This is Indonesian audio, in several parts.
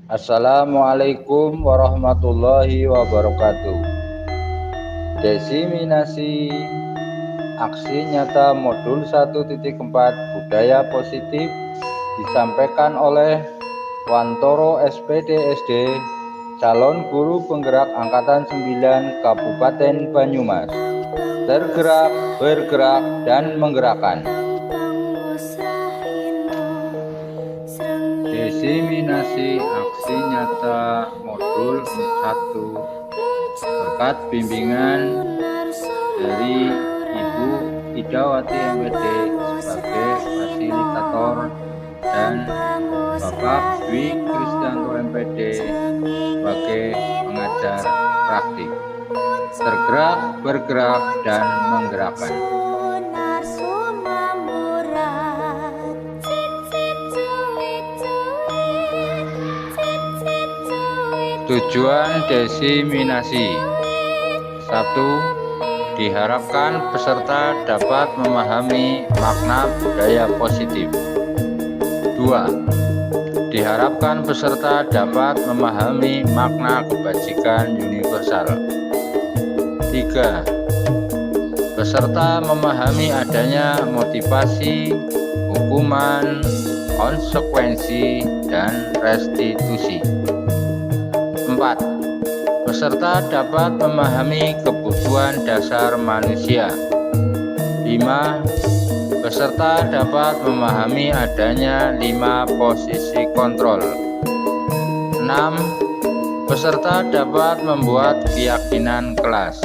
Assalamualaikum warahmatullahi wabarakatuh. Desiminasi aksi nyata modul 1.4 budaya positif disampaikan oleh Wantoro SPD SD, calon guru penggerak angkatan 9 Kabupaten Banyumas. Tergerak, bergerak, dan menggerakkan. Desiminasi aksi nyata modul 1 berkat bimbingan dari Ibu Idawati MPD sebagai fasilitator dan Bapak Dwi Kristianto MPD sebagai pengajar praktik. Tergerak, bergerak, dan menggerakkan. Tujuan desiminasi: 1. Diharapkan peserta dapat memahami makna budaya positif. 2. Diharapkan peserta dapat memahami makna kebajikan universal. 3. Peserta memahami adanya motivasi, hukuman, konsekuensi, dan restitusi. 4. Peserta dapat memahami kebutuhan dasar manusia. 5. Peserta dapat memahami adanya 5 posisi kontrol. 6. Peserta dapat membuat keyakinan kelas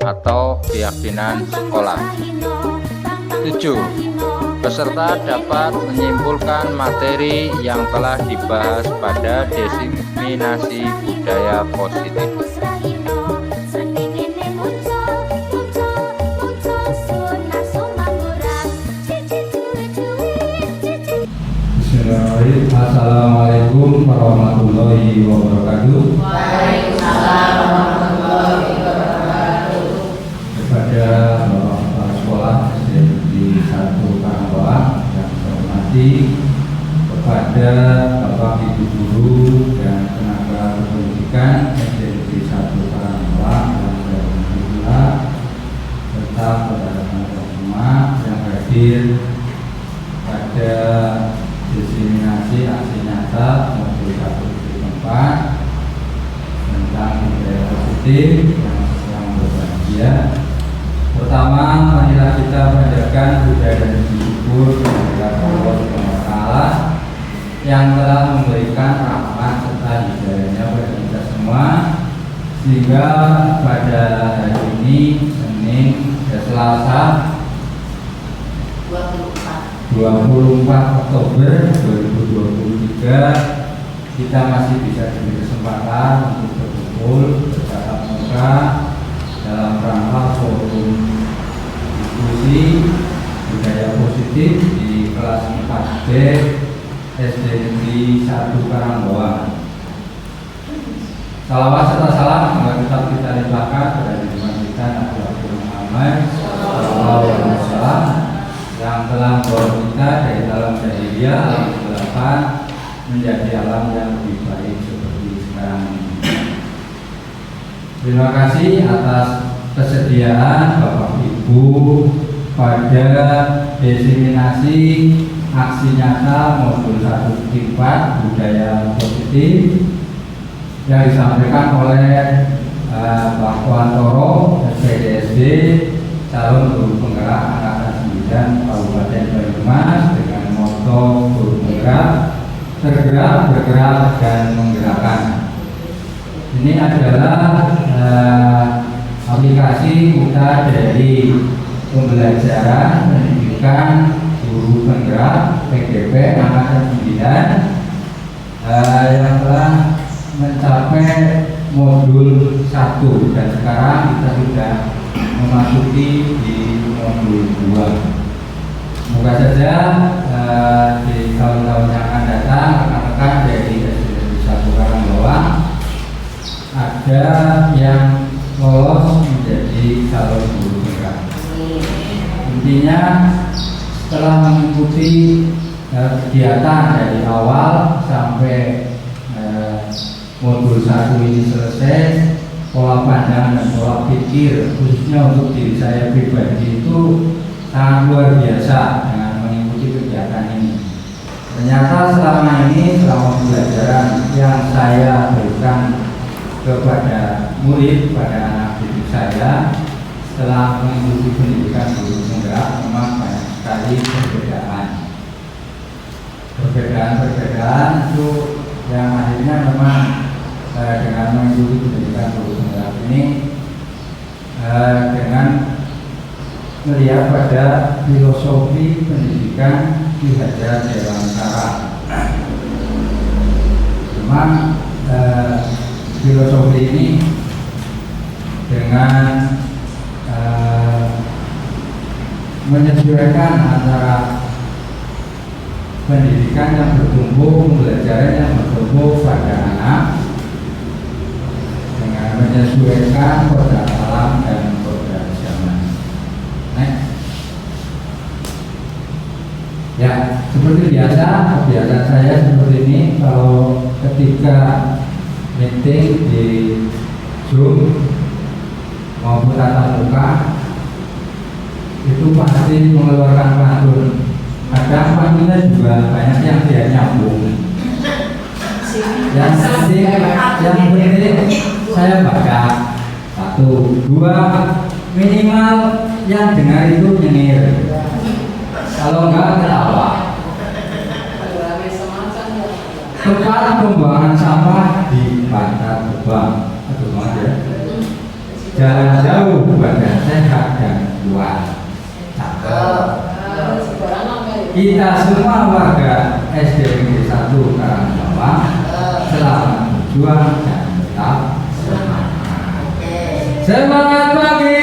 atau keyakinan sekolah. 7. Peserta dapat menyimpulkan materi yang telah dibahas pada desiminasi budaya positif. Bismillahirrahmanirrahim. Assalamualaikum warahmatullahi wabarakatuh. Waalaikumsalam warahmatullahi wabarakatuh. Kepada Bapak Kepala Sekolah di 1 Karangbawa yang saya hormati, kepada Bapak Ibu Guru dan tenaga pendidikan SD 1 Karangbawa yang saya hormati pula, serta kepada teman-teman semua yang hadir pada desiminasi aksi nyata modul 1.4 tentang budaya positif yang berbahagia. Pertama, marilah kita menjaga budaya dan bersyukur kepada Allah SWT yang telah memberikan rahmat serta hidayahnya bagi kita semua, sehingga pada hari ini Senin Selasa 24 Oktober 2023 kita masih bisa diberi kesempatan untuk berkumpul bertatap muka dalam rangka forum diskusi budaya positif di kelas 4B SD Negeri 1 Karangbawa. Salawat serta salam semoga tetap kita limpahkan kepada junjungan kita Nabi Muhammad SAW yang telah membawa kita dari alam jahiliyah, alam kegelapan menjadi alam yang lebih baik seperti sekarang ini. Terima kasih atas kesediaan Bapak Ibu pada desiminasi aksi nyata modul 1.4 budaya positif yang disampaikan oleh Pak Wantoro SPD calon guru penggerak angkatan 9 Kabupaten Banyumas dengan moto guru penggerak, tergerak, bergerak, dan menggerakkan. Ini adalah aplikasi kita dari pembelajaran pendidikan guru penggerak PGP angkatan 9 yang telah mencapai modul 1 dan sekarang kita sudah memasuki di modul 2. Semoga saja di tahun-tahun yang akan datang rekan-rekan dari SD 1 Karangbawa ada yang lolos menjadi calon guru penggerak. Intinya setelah mengikuti kegiatan dari awal sampai modul 1 ini selesai, pola pandang dan pola pikir khususnya untuk diri saya pribadi itu sangat luar biasa dengan mengikuti kegiatan ini. Ternyata selama ini, selama pembelajaran yang saya berikan kepada murid, pada anak didik saya, setelah mengikuti pendidikan guru penggerak, memang banyak sekali perbedaan itu yang akhirnya memang dengan mengikuti pendidikan guru penggerak ini dengan melihat pada filosofi pendidikan Ki Hajar Dewantara. Memang filosofi ini dengan menyesuaikan antara pendidikan yang bertumbuh, pembelajaran yang bertumbuh pada anak dengan menyesuaikan kodrat alam dan kodrat zaman. Ya, seperti biasa, kebiasaan saya seperti ini. Kalau ketika meeting di Zoom maupun tatap muka itu pasti mengeluarkan pantun. Kadang pantunnya juga banyak yang tidak nyambung. Yang penting saya baca 1, 2, minimal yang dengar itu nyengir. Kalau enggak ketawa. Tempat pembuangan sampah di Bantar Gebang. Aduh, aja. Jalan jauh badan sehat dan kuat. Kita semua warga SD Negeri 1 Karangbawang selamat berjuang dan tetap semangat. Semangat pagi.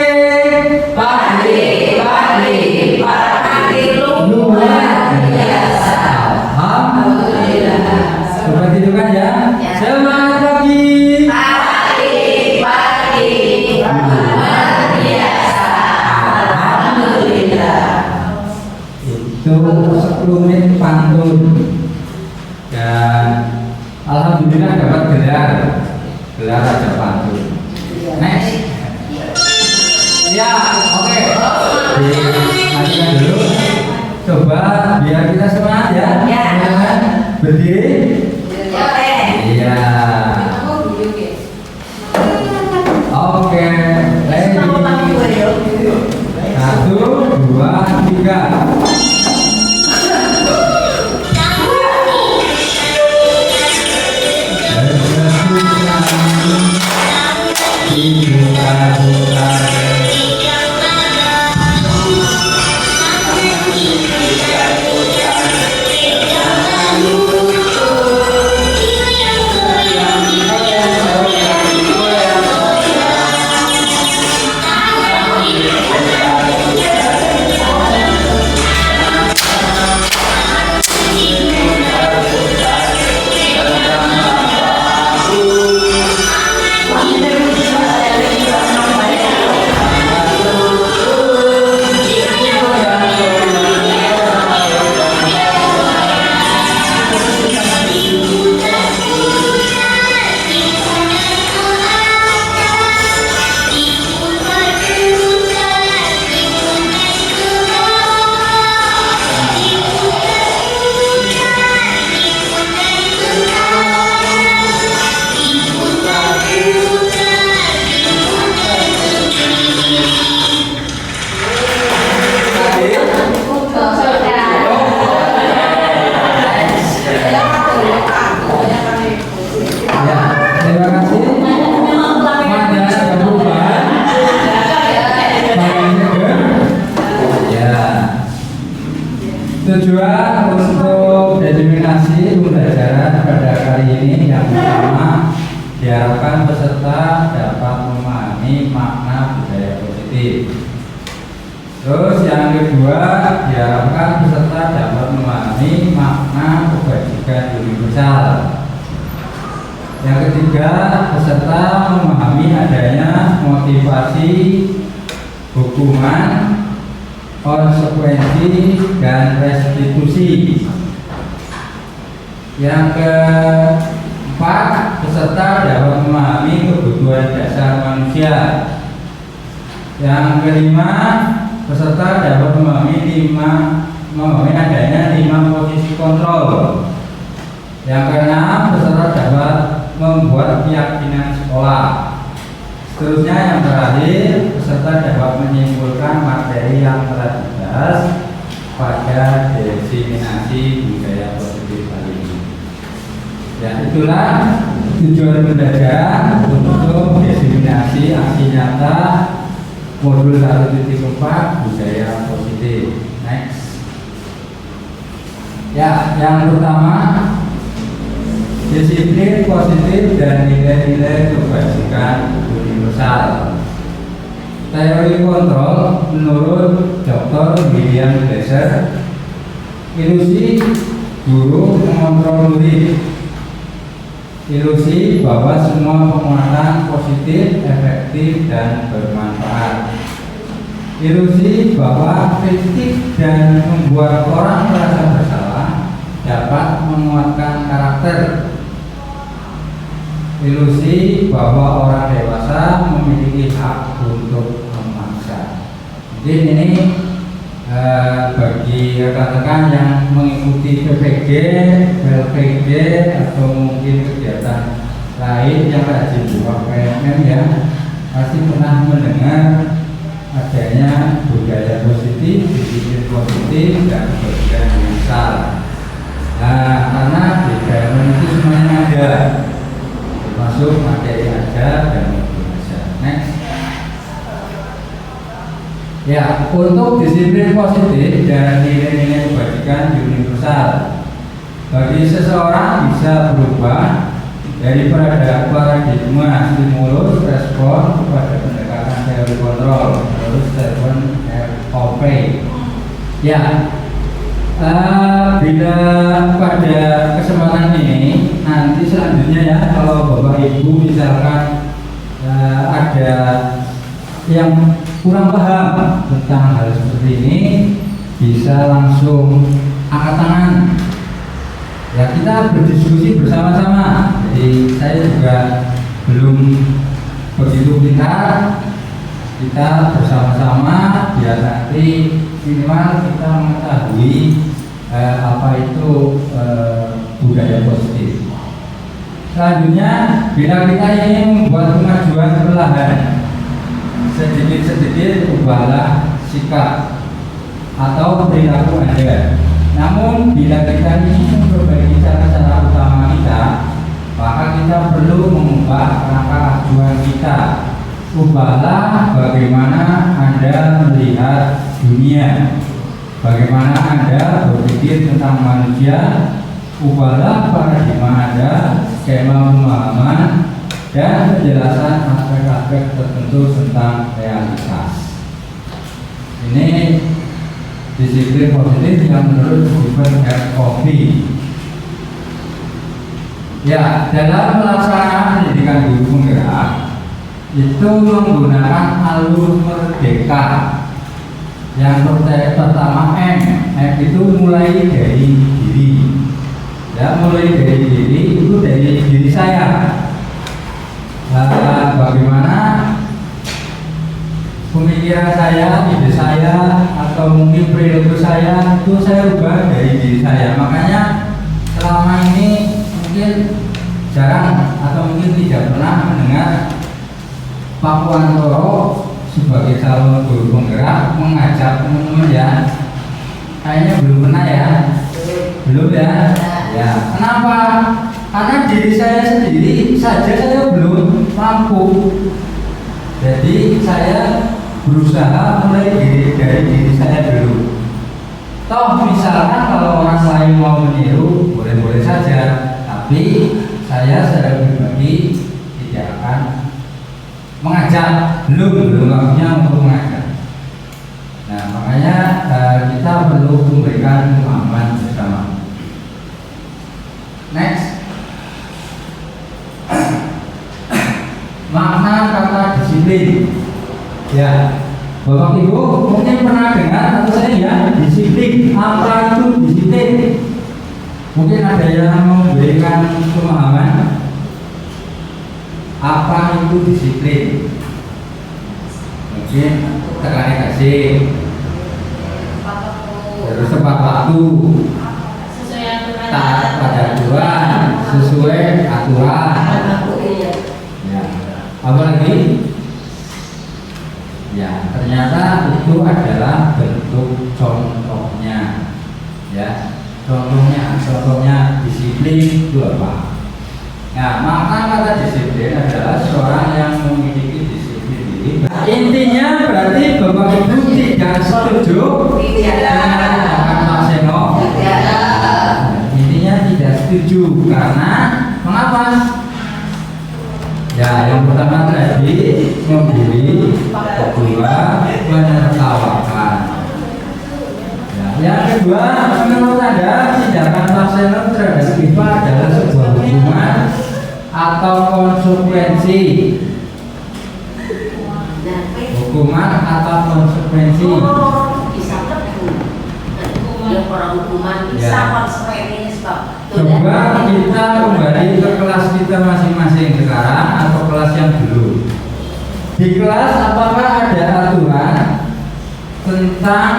Luar biasa. Alhamdulillah. Seperti itu kan ya? Semangat pagi. Luar biasa. Alhamdulillah. Itu 10 menit pantun. Dan alhamdulillah dapat gelar Raja Pantun. Next. Ya, oke. Matikan dulu. Coba biar kita semangat ya. Berdiri. Iya. Oke. Ready. 1, 2, 3. Tujuan untuk denominasi pembelajaran pada kali ini yang pertama, diharapkan peserta dapat memahami makna budaya positif. Terus yang kedua, diharapkan peserta dapat memahami makna kebajikan universal. Yang ketiga, peserta memahami adanya motivasi, hukuman, konsekuensi, dan restitusi Yang keempat, peserta dapat memahami kebutuhan dasar manusia. Yang kelima, peserta dapat memahami adanya 5 posisi kontrol. Yang keenam, peserta dapat membuat keyakinan sekolah. Seterusnya yang terakhir, peserta dapat menyimpulkan materi yang telah dibahas pada diseminasi budaya positif kali ini. Ya, itulah tujuan belajar untuk diseminasi aksi nyata modul 1.4 budaya positif. Next. Ya, yang pertama, disiplin positif dan nilai-nilai kebajikan universal. Teori kontrol menurut Dr. William Glasser, ilusi guru mengontrol murid. Ilusi bahwa semua penguatan positif, efektif, dan bermanfaat. Ilusi bahwa kritik dan membuat orang merasa bersalah dapat menguatkan karakter. Ilusi bahwa orang dewasa memiliki hak untuk memaksa. Jadi ini bagi rekan-rekan yang mengikuti PPG, LPG, atau mungkin kegiatan lain yang rajin buat PMM ya, pasti pernah mendengar adanya budaya positif, disiplin positif, dan kebajikan universal. Nah, karena di PMM itu semuanya ada, termasuk materi ajar dan modul ajar. Next. Ya, untuk disiplin positif dan nilai-nilai kebajikan universal, bagi seseorang bisa berubah dari paradigma stimulus respon kepada pendekatan teori kontrol menurut Stephen ROP. Ya, bila pada kesempatan ini nanti selanjutnya ya, kalau Bapak Ibu misalkan ada yang kurang paham tentang hal seperti ini, bisa langsung angkat tangan. Ya, kita berdiskusi bersama-sama. Jadi saya juga belum begitu pintar. Kita bersama-sama biar nanti minimal kita mengetahui apa itu budaya positif. Selanjutnya, bila kita ingin membuat kemajuan perlahan, sedikit-sedikit ubahlah sikap atau perilaku Anda. Namun bila kita ingin memperbaiki cara-cara utama kita, maka kita perlu mengubah kerangka acuan kita. Ubahlah bagaimana Anda melihat dunia, bagaimana Anda berpikir tentang manusia. Ubahlah paradigma Anda, skema pemahaman, dan penjelasan aspek-aspek tertentu tentang realitas. Ini disiplin positif yang menurut Stephen ROP. Ya, dalam melaksanakan pendidikan guru penggerak itu menggunakan alur merdeka. Yang pertama M itu mulai dari diri. Ya, mulai dari diri itu dari diri saya. Bagaimana pemikiran saya, ide saya, atau mungkin perilaku saya itu saya ubah dari diri saya. Makanya selama ini mungkin jarang atau mungkin tidak pernah mendengar Pak Puantoro sebagai calon guru penggerak mengajak teman-teman ya. Kayaknya belum pernah ya. Belum ya. Ya, kenapa? Karena diri saya sendiri saja saya belum mampu. Jadi saya berusaha mulai dari diri saya dulu. Toh misalkan kalau orang lain mau meniru boleh-boleh saja, tapi saya secara pribadi tidak akan mengajak, belum waktunya untuk mengajak. Nah, makanya kita perlu memberikan pemahaman bersama. Next. Makna kata disiplin. Ya, Bapak Ibu mungkin pernah dengar atau saya ya, disiplin. Apa itu disiplin? Mungkin ada yang memberikan pemahaman apa itu disiplin. Mungkin tekannya kasih, terus tepat waktu, taat pada aturan, sesuai aturan. Ya. Apa lagi? Ya, ternyata itu adalah bentuk contohnya. Ya, contohnya disiplin itu apa? Nah, maka kata disiplin adalah seorang yang memiliki disiplin diri. Intinya berarti Bapak Ibu tidak setuju dengan tindakan Pak Seno. Intinya tidak setuju karena mengapa? Ya, yang pertama tadi membuli, kedua menertawakan. Ya, yang kedua, menurut Anda tindakan Pak Seno terhadap IPA adalah sebuah hukuman atau konsekuensi? Hukuman atau konsekuensi? Coba kita kembali ke kelas kita masing-masing sekarang atau kelas yang dulu. Di kelas apakah ada aturan tentang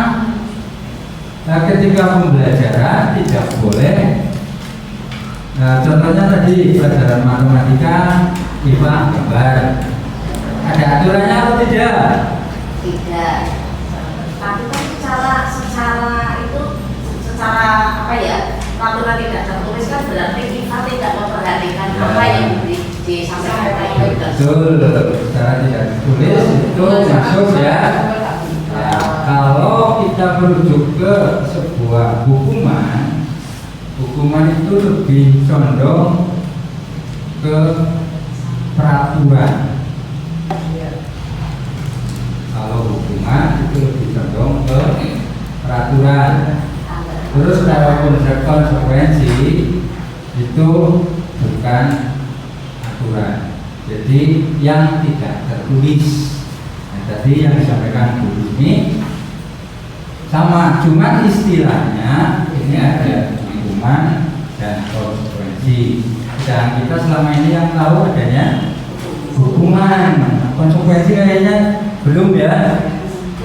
ketika pembelajaran tidak boleh? Contohnya tadi pelajaran matematika, IPA, gambar. Ada aturannya atau tidak? Tidak. Tapi kan secara apa ya? Aturan tidak tertulis kan berarti kita tidak memperhatikan apa yang disampaikan oleh betul, secara tidak tertulis itu masuk ya. Ya, kalau kita merujuk ke sebuah hukuman itu lebih condong ke peraturan. Kalau hukuman itu lebih condong ke peraturan. Terus kalau konsekuensi itu bukan aturan. Jadi yang tidak tertulis. Nah, tadi yang disampaikan Bu ini sama, cuma istilahnya ini ada hukuman dan konsekuensi. Dan kita selama ini yang tahu adanya hukuman, konsekuensi kayaknya belum ya.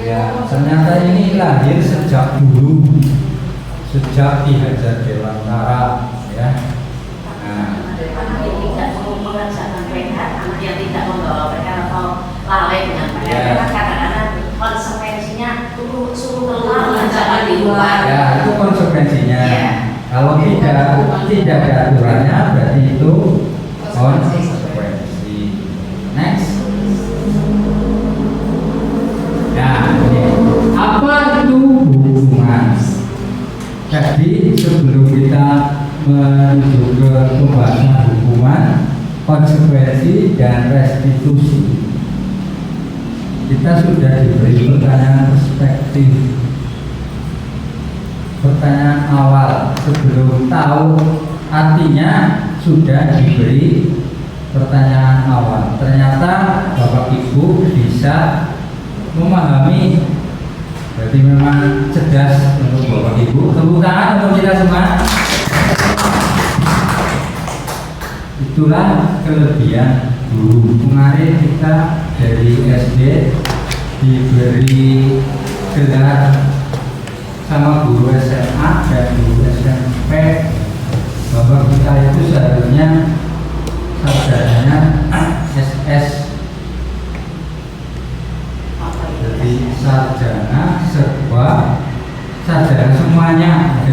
Ya, ternyata ini lahir sejak dulu, sejak Ki Hajar Dewantara ya. Nah, tidak mengerjakan PR, anak yang tidak membawa PR atau lalai dengan PR, kadang-kadang konsekuensinya suruh keluar mengerjakan di luar. Ya, itu konsekuensinya. Kalau tidak ada aturannya berarti itu konsekuensi. Next. Nah, ini apa itu hukuman? Jadi sebelum kita menuju ke pembahasan hukuman, konsekuensi dan restitusi, kita sudah diberi pertanyaan perspektif, pertanyaan awal sebelum tahu artinya sudah diberi pertanyaan awal. Ternyata Bapak Ibu bisa memahami. Berarti memang cerdas untuk Bapak Ibu. Tepuk tangan untuk kita semua. Itulah kelebihan guru. Kemarin kita dari SD diberi gelar sama guru SMA dan guru SMP. Bapak kita itu seharusnya sarjananya SS. Jadi sarjana serba sarjana semuanya.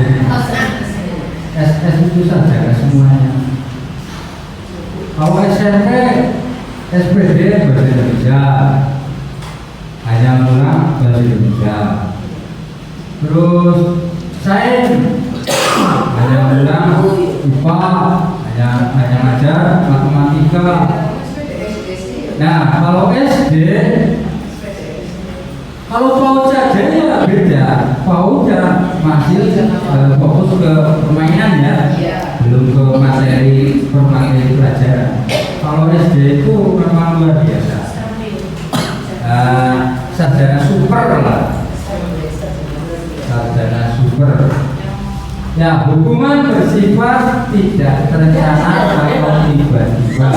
SS itu sarjana semuanya. Kalau SMP SPD bahasa Indonesia, hanya ngulang bahasa Indonesia. Terus sains hanya ngulang IPA, hanya ngajar matematika. Nah, kalau SD, kalau PAUD saja ya beda. PAUD ya masih fokus ke permainan ya, belum ke materi pelajaran. Kalau SD itu memang luar biasa. Sarjana super lah, sarjana super. Ya, hukuman bersifat tidak terencana atau tiba-tiba.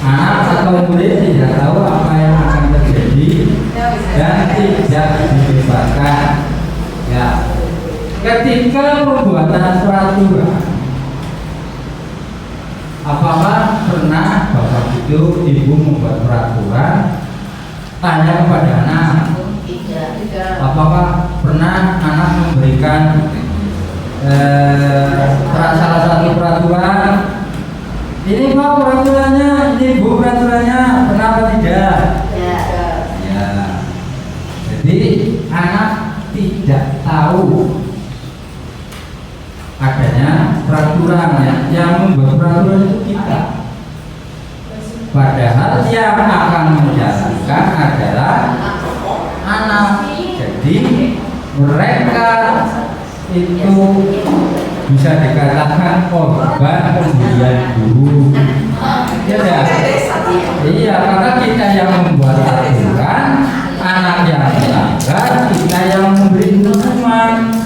Anak atau murid tidak tahu apa yang akan terjadi dan tidak dibebaskan. Ya, ketika pembuatan peraturan, apakah pernah bapak itu ibu membuat peraturan tanya kepada anak? Apakah pernah anak memberikan salah satu peraturan? Ini pak peraturannya, ini bu peraturannya, pernah apa tidak? Ya. Jadi anak tidak tahu adanya peraturan yang membuat peraturan itu kita. Padahal yang akan menjalankan adalah anak. Jadi mereka itu bisa dikatakan korban pemberian guru. Ya, iya, karena kita yang membuat aturan, anak yang melanggar, kita yang memberi hukuman.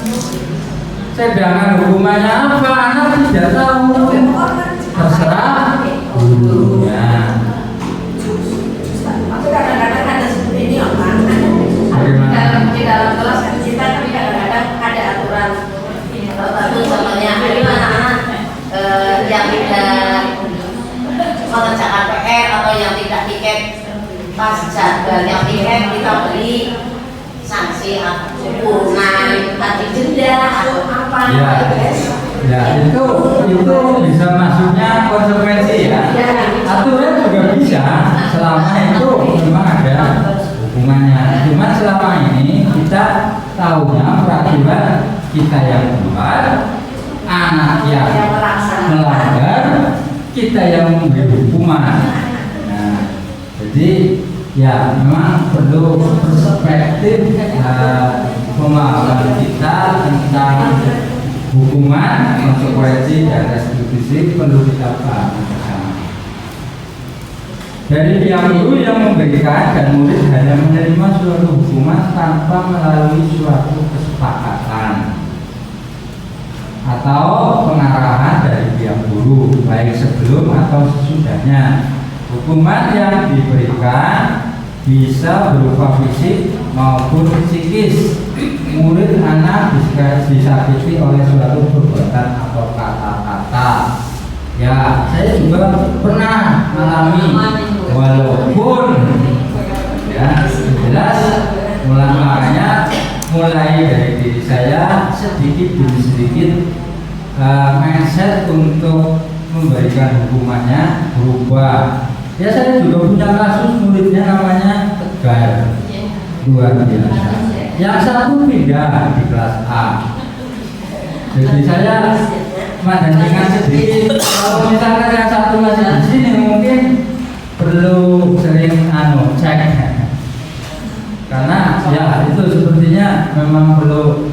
Sedangkan hukumannya apa? Anak tidak tahu. Terserah gurunya. Kadang-kadang ada seperti ini di dalam kelas kan kita kadang-kadang ada aturan. Satu contohnya ada anak-anak yang tidak mengerjakan PR atau yang tidak tiket pas jadwalnya tiket, kita beri sanksi kurungan tadi denda atau apa. Ya itu bisa masuknya konsekuensi ya. Aturan juga bisa selama itu memang ada hukumannya. Cuma selama ini kita tahunya peraturan kita yang buat, anak yang melanggar, kita yang memberi hukuman. Nah, jadi ya memang perlu perspektif pemahaman kita tentang hukuman, konsekuensi dan restitusi perlu kita pahami bersama. Dari pihak guru yang memberikan dan murid hanya menerima suatu hukuman tanpa melalui suatu kesepakatan atau pengarahan dari pihak guru, baik sebelum atau sesudahnya. Hukuman yang diberikan bisa berupa fisik maupun psikis. Murid anak disakiti oleh suatu perbuatan atau kata-kata. Ya, saya juga pernah mengalami, walaupun ya jelas makanya mulai dari diri saya sedikit demi sedikit mindset untuk memberikan hukumannya berubah. Ya, saya juga punya kasus muridnya namanya Tegar, luar biasa. Yang satu pindah di kelas A. Jadi saya membandingkan sedikit. Kalau misalkan yang satu masih di sini mungkin perlu sering cek. Karena ya itu sepertinya memang perlu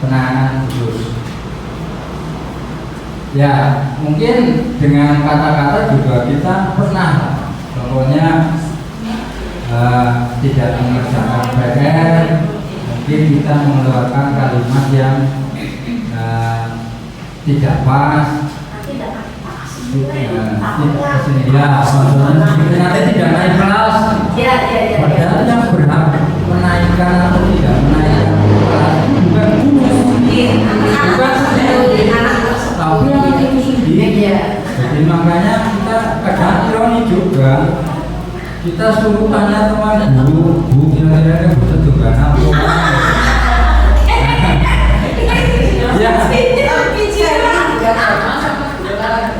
penanganan khusus. Ya, mungkin dengan kata-kata juga kita pernah, contohnya tidak mengerjakan PR, mungkin kita mengeluarkan kalimat yang tidak pas, tidak kesini ya, maksudnya nanti tidak naik kelas. Padahal yang berhak menaikkan atau tidak menaikkan kelas itu bukan guru, bukan tapi yang itu sendiri. Jadi makanya kita kadang ironi juga, kita suruh tanya teman guru, bu kira-kira ini butuh juga apa?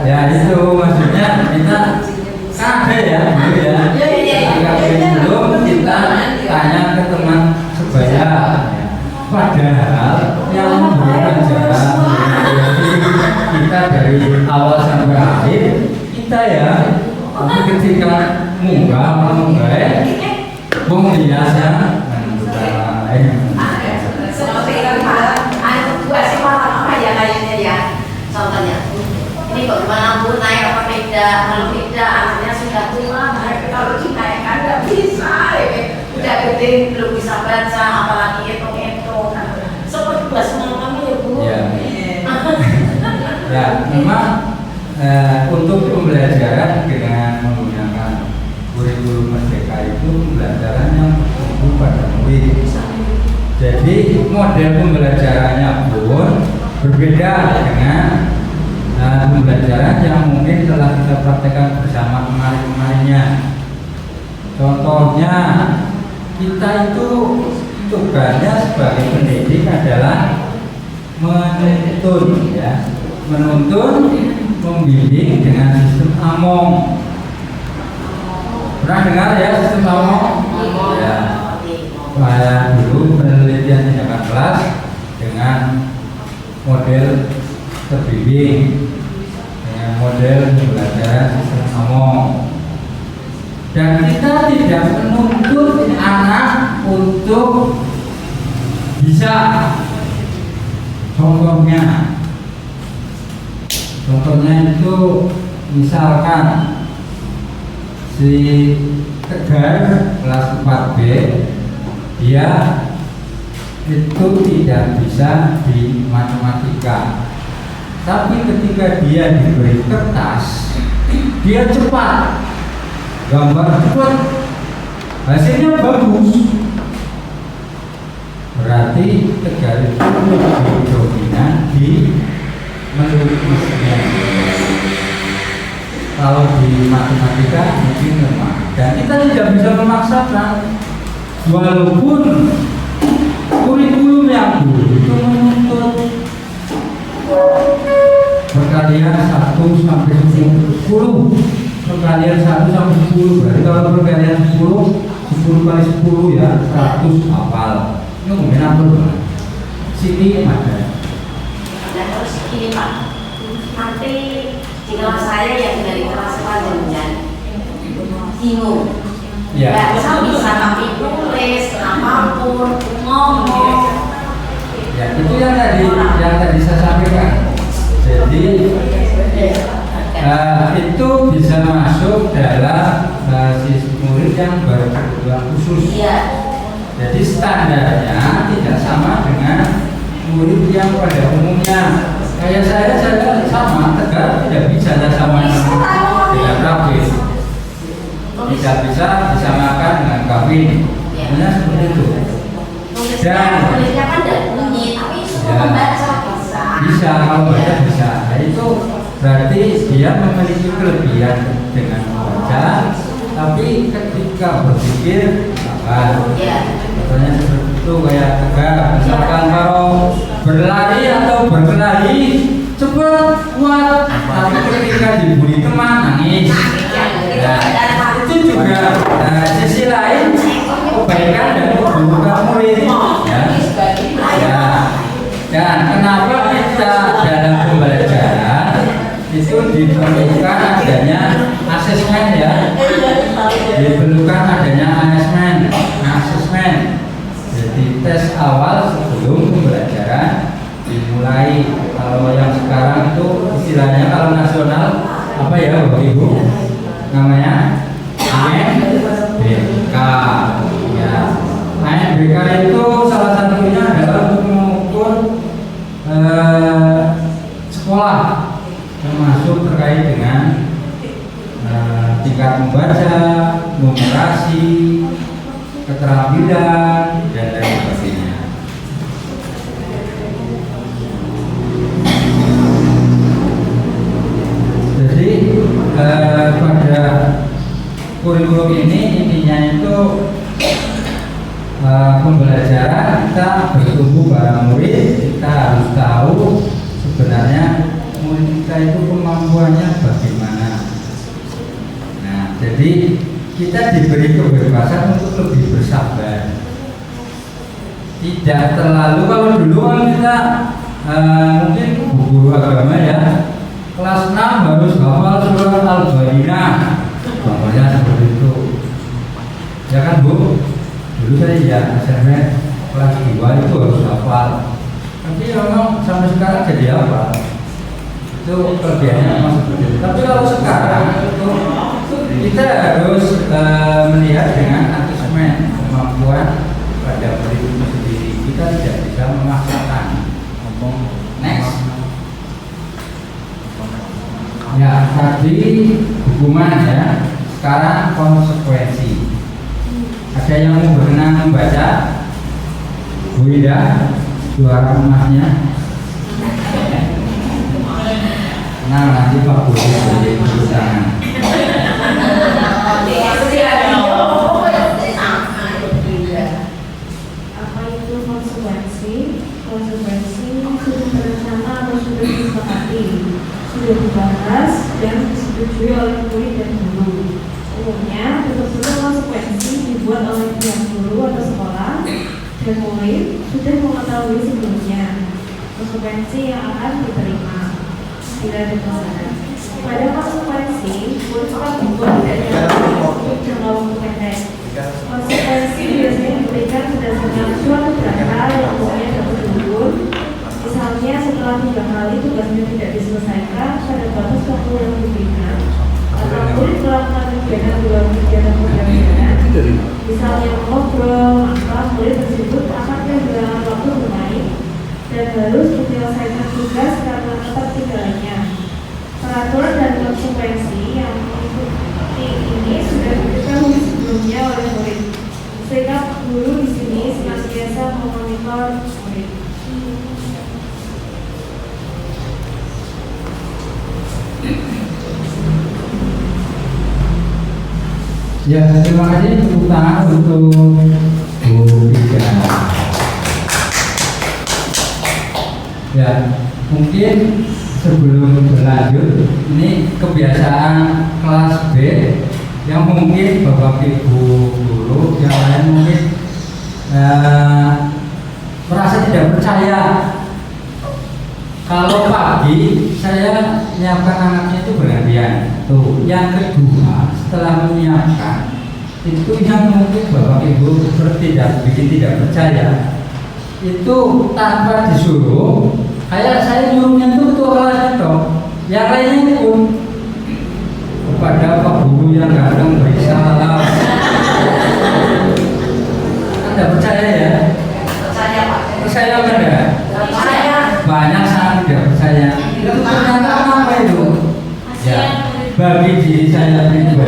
Ya itu maksudnya kita ada ya, gitu ya. Belum kita tanya ke teman sebaya. Padahal yang memberikan jalan kita dari awal sampai akhir kita ya. Tapi ketika munggah pemilihannya seperti buat apa ya kayaknya ya. Contohnya ini bagaimana bu naik apa tidak, kalau tidak anaknya sudah tua, kalau dinaikkan nggak bisa, udah gede belum bisa baca apalagi hitung-hitung. Seperti bahasa kami ya bu. Ya, memang untuk pembelajaran dengan menggunakan kurikulum Merdeka itu pembelajaran yang bertumpu pada murid. Jadi model pembelajarannya pun berbeda dengan pembelajaran yang mungkin telah kita praktekkan bersama kemarin-kemarinnya. Contohnya, kita itu tugasnya sebagai pendidik adalah menuntun, ya, membimbing dengan sistem AMONG. Pernah dengar ya sistem AMONG? Ya. Saya dulu penelitian tindakan kelas dengan model terbimbing, dengan model pembelajaran sistem AMONG. Dan kita tidak menuntut anak untuk bisa. Contohnya itu misalkan si Tegar kelas 4B, dia itu tidak bisa di matematika, tapi ketika dia diberi kertas, dia cepat, gambar cepat, hasilnya bagus. Berarti Tegar itu lebih dominan di melukisnya. Kalau di matematika mungkin lemah, dan kita tidak bisa memaksakan, walaupun kurikulum yang dulu itu menuntut perkalian 1 sampai 10, perkalian 1 sampai 10. Berarti kalau perkalian 10 kali 10 ya 100 hafal. Itu mungkin apa tuh? Sini ada. Dan terus ini Pak, nanti di kelas saya yang dari kelas selanjutnya bingung. Ya. Nggak bisa tapi tulis apapun ngomong. Ya, itu yang tadi saya sampaikan. Jadi itu bisa masuk dalam siswa murid yang berkebutuhan khusus. Iya. Jadi standarnya tidak sama dengan murid yang pada umumnya. Kayak saya sama, Tegar tidak bisa sama dengan Raffi. Tidak bisa disamakan dengan Kavin. Sebenarnya seperti itu. Dan tulisnya kan tidak bunyi, tapi semua membaca bisa. Bisa, kalau baca bisa. Nah, itu berarti dia memiliki kelebihan dengan membaca, tapi ketika berpikir contohnya seperti itu, kayak Tegar. Misalkan kalau berlari atau berkelahi cepat, kuat, tapi ketika dibully teman nangis. Nah, itu juga sisi lain kebaikan dan keburukan murid. Ya. Dan kenapa kita dalam pembelajaran itu diperlukan adanya asesmen, ya, diperlukan adanya asesmen. Jadi tes awal sebelum pembelajaran dimulai. Kalau yang sekarang itu istilahnya kalau nasional apa ya Bapak Ibu? Namanya ANBK. Ya, ANBK itu salah satunya adalah untuk mengukur sekolah, termasuk terkait dengan tingkat membaca, numerasi, keterampilan, dan lain sebagainya. Jadi pada kurikulum ini intinya itu pembelajaran kita bertumbuh para murid. Kita harus tahu sebenarnya murid kita itu kemampuannya bagaimana. Nah, jadi kita diberi kebebasan untuk lebih bersabar. Tidak terlalu, kalau dulu kan kita mungkin guru agama ya, kelas 6 harus hafal surat Al-Baqarah, contohnya seperti itu. Ya kan Bu? Dulu saya ya SMP kelas 2 itu harus hafal. Tapi memang sampai sekarang jadi apa? Itu kelebihannya memang seperti itu. Tapi kalau sekarang itu kita harus melihat dengan asesmen kemampuan pada murid itu sendiri. Kita tidak bisa memaksakan. Next. Ya, tadi hukuman ya. Sekarang konsekuensi. Ada yang mau berkenan membaca? Bu Ida, suara emasnya. Nah, nanti Pak Budi boleh turun tangan. Apa itu konsekuensi? Konsekuensi sudah berencana atau sudah disepakati, sudah dibahas dan disetujui oleh murid dan guru. Umumnya, bentuk-bentuk konsekuensi dibuat oleh pihak guru atau sekolah dan murid sudah mengetahui sebelumnya konsekuensi yang akan diterima bila dilaksanakan. Pada konsekuensi, murid akan dibuat tidak untuk jangka waktu pendek. Konsekuensi biasanya diberikan berdasarkan suatu perkara yang umumnya dapat diukur. Misalnya setelah 3 kali tugasnya tidak diselesaikan pada batas waktu yang diberikan, atau murid melakukan kegiatan di luar kegiatan pembelajaran, misalnya mengobrol, maka murid tersebut akan kehilangan waktu bermain dan harus menyelesaikan tugas karena ketertinggalannya. Peraturan dan konsekuensi yang mengikuti ini sudah diketahui sebelumnya oleh murid, sehingga guru di sini senantiasa memonitor murid. Ya, terima kasih tepuk tangan untuk Bu Ida. Ya, mungkin sebelum berlanjut, ini kebiasaan kelas B yang mungkin Bapak Ibu guru yang lain mungkin merasa tidak percaya. Kalau pagi saya menyiapkan anaknya itu bergantian. Tuh, yang kedua setelah menyiapkan itu yang mungkin Bapak Ibu bikin tidak percaya itu tanpa disuruh. Kayak saya nyuruhnya itu ketua kelas itu, yang lainnya itu kepada Pak Guru yang kadang beri salam. Anda percaya ya? Percaya Pak. Percaya apa enggak? Percaya. Banyak sangat tidak percaya. Itu ternyata apa itu? Ya, bagi diri saya pribadi,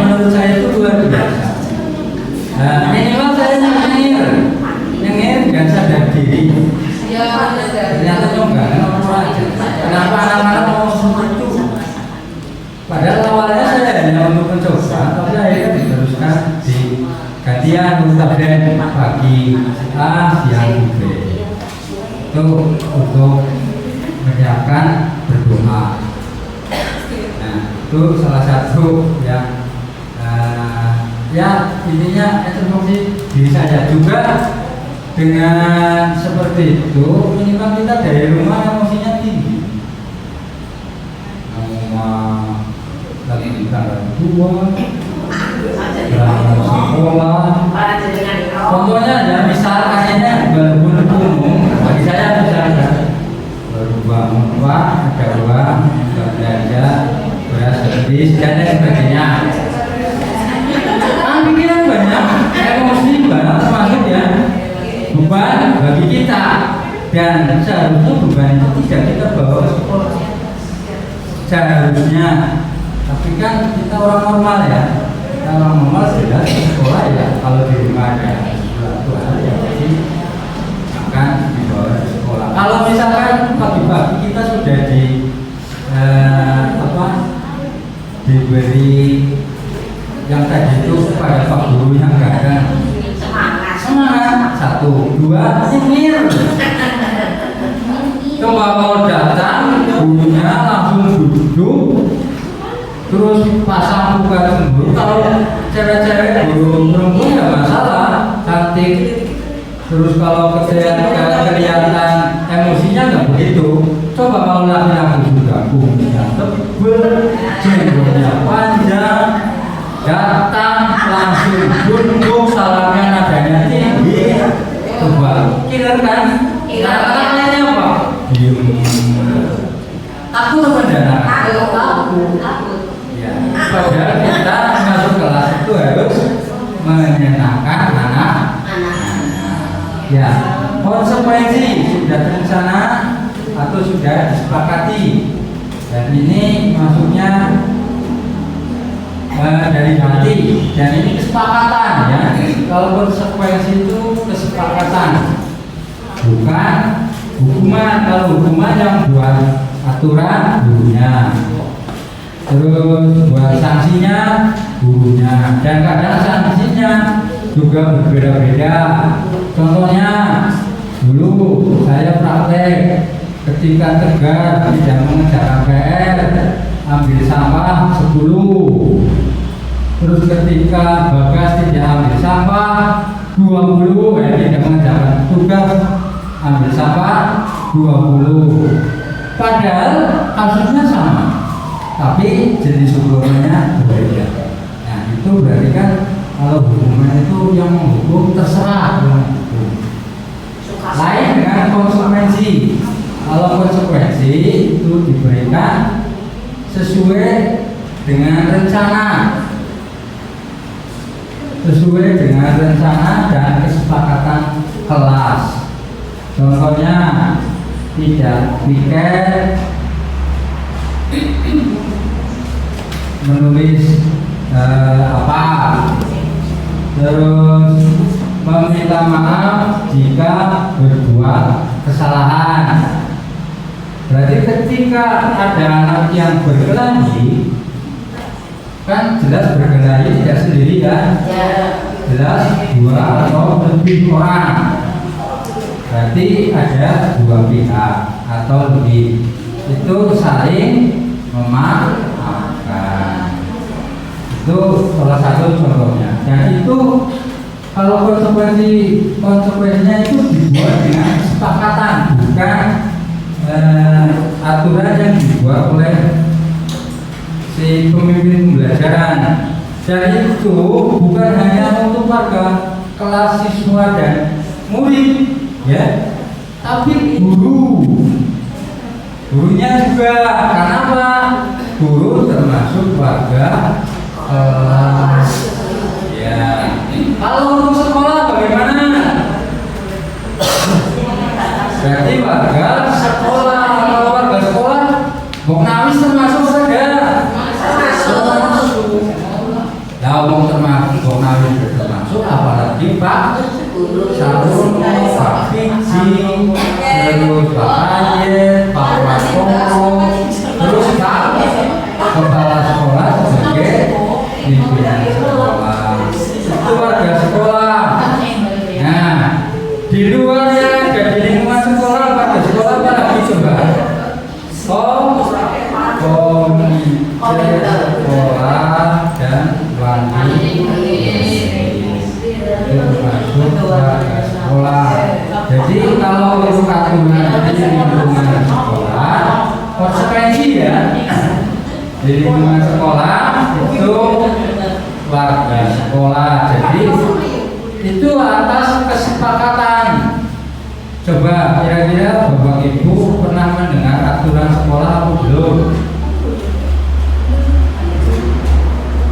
menurut saya itu luar biasa. Nah, minimal saya nyengir dan sadar diri. Ternyata enggak, kenapa anak-anak mau seperti itu? Padahal awalnya saya hanya untuk mencoba, tapi akhirnya diteruskan di gantian tablet pagi A, siang B. Itu untuk menyiapkan berdoa. Nah, itu salah satu yang ya intinya introspeksi diri saya juga. Dengan seperti itu minimal kita dari rumah emosinya tinggi. Rumah lagi di tanggal 2 berangkat sekolah. Contohnya ya misal akhirnya baru umum bagi saya misalnya baru bangun Pak, ada uang, belanja, beras habis dan lain sebagainya. Pikiran banyak, emosi banyak termasuk ya beban bagi kita, dan seharusnya beban itu tidak kita bawa ke sekolah seharusnya. Tapi kan kita orang normal ya, kita orang normal jelas ke sekolah ya. Kalau di rumah ada suatu hal yang pasti akan dibawa ke sekolah. Kalau misalkan pagi-pagi kita sudah diberi yang tadi itu pada Pak Guru yang nggak ada semangat, 1, 2, nyengir. Coba kalau datang gurunya langsung duduk terus pasang muka cemburu. Kalau cewek-cewek guru perempuan ya masalah, cantik. Terus kalau kelihatan emosinya nggak begitu. Coba kalau laki-laki juga kumisnya tebel, jenggotnya panjang, datang langsung duduk, salamnya nadanya tinggi. Coba killer kan? Kata-katanya apa? Diem. Takut apa enggak? Takut. Ya, padahal kita masuk kelas itu harus menyenangkan anak. Ya, konsekuensi sudah terencana atau sudah disepakati. Dan ini maksudnya dari hati, dan ini kesepakatan ya. Kalau konsekuensi itu kesepakatan, bukan hukuman. Kalau hukuman yang buat aturan gurunya, terus buat sanksinya gurunya, dan kadang sanksinya juga berbeda-beda. Contohnya dulu saya praktek ketika Tegar tidak mengerjakan PR, ambil sampah 10. Terus ketika Bagas tidak ambil sampah 20, tidak mengerjakan tugas, ambil sampah 20. Padahal kasusnya sama, tapi jenis hukumannya berbeda. Nah itu berarti kan kalau hukuman itu yang menghukum terserah yang menghukum. Lain dengan konsekuensi. Kalau konsekuensi itu diberikan sesuai dengan rencana, dan kesepakatan kelas. Contohnya tidak piket, menulis terus meminta maaf jika berbuat kesalahan. Berarti ketika ada anak yang berkelahi, kan jelas berkelahi tidak sendiri kan? Jelas 2 atau lebih orang. Berarti ada 2 pihak atau lebih. Itu saling memaafkan. Itu salah satu contohnya. Dan itu kalau konsekuensinya itu dibuat dengan kesepakatan, bukan aturan yang dibuat oleh si pemimpin pembelajaran. Dan itu bukan hanya untuk warga kelas siswa dan murid, ya, tapi gurunya juga. Kenapa? Guru termasuk warga kelas. Ya. Kalau untuk sekolah bagaimana? Berarti warga sekolah. Kalau warga sekolah, Bok Nawis termasuk saja. Nah, Bok Nawis termasuk, apalagi Pak Sarul, Pak Fiji, terus Pak Ayet, Pak Waskoro, terus Pak Kepala Sekolah sebagai pimpinan sekolah. Itu warga sekolah. Nah, di luar yang ada di lingkungan sekolah, warga sekolah apa lagi coba? Komite sekolah dan wali termasuk warga sekolah. Jadi kalau itu aturan di lingkungan sekolah, konsekuensi ya, di lingkungan sekolah itu warga sekolah. Jadi itu atas kesepakatan. Coba kira-kira Bapak Ibu pernah mendengar aturan sekolah atau belum?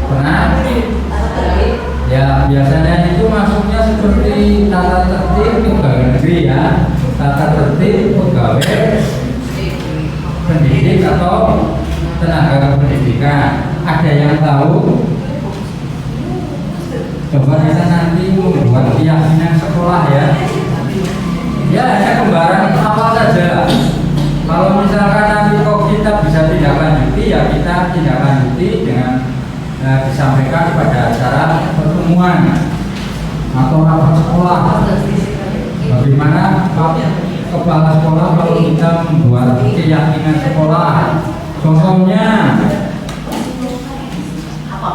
Pernah? Ya, biasanya itu masuknya seperti tata tertib pegawai negeri ya, tata tertib pegawai pendidik atau tenaga pendidikan. Ada yang tahu? Coba kita nanti membuat keyakinan sekolah ya. Ya, hanya gambaran awal saja. Kalau misalkan nanti kok kita bisa tindak lanjuti, ya kita tindak lanjuti dengan disampaikan pada acara pertemuan atau rapat sekolah. Bagaimana Pak Kepala Sekolah kalau kita membuat keyakinan sekolah? Contohnya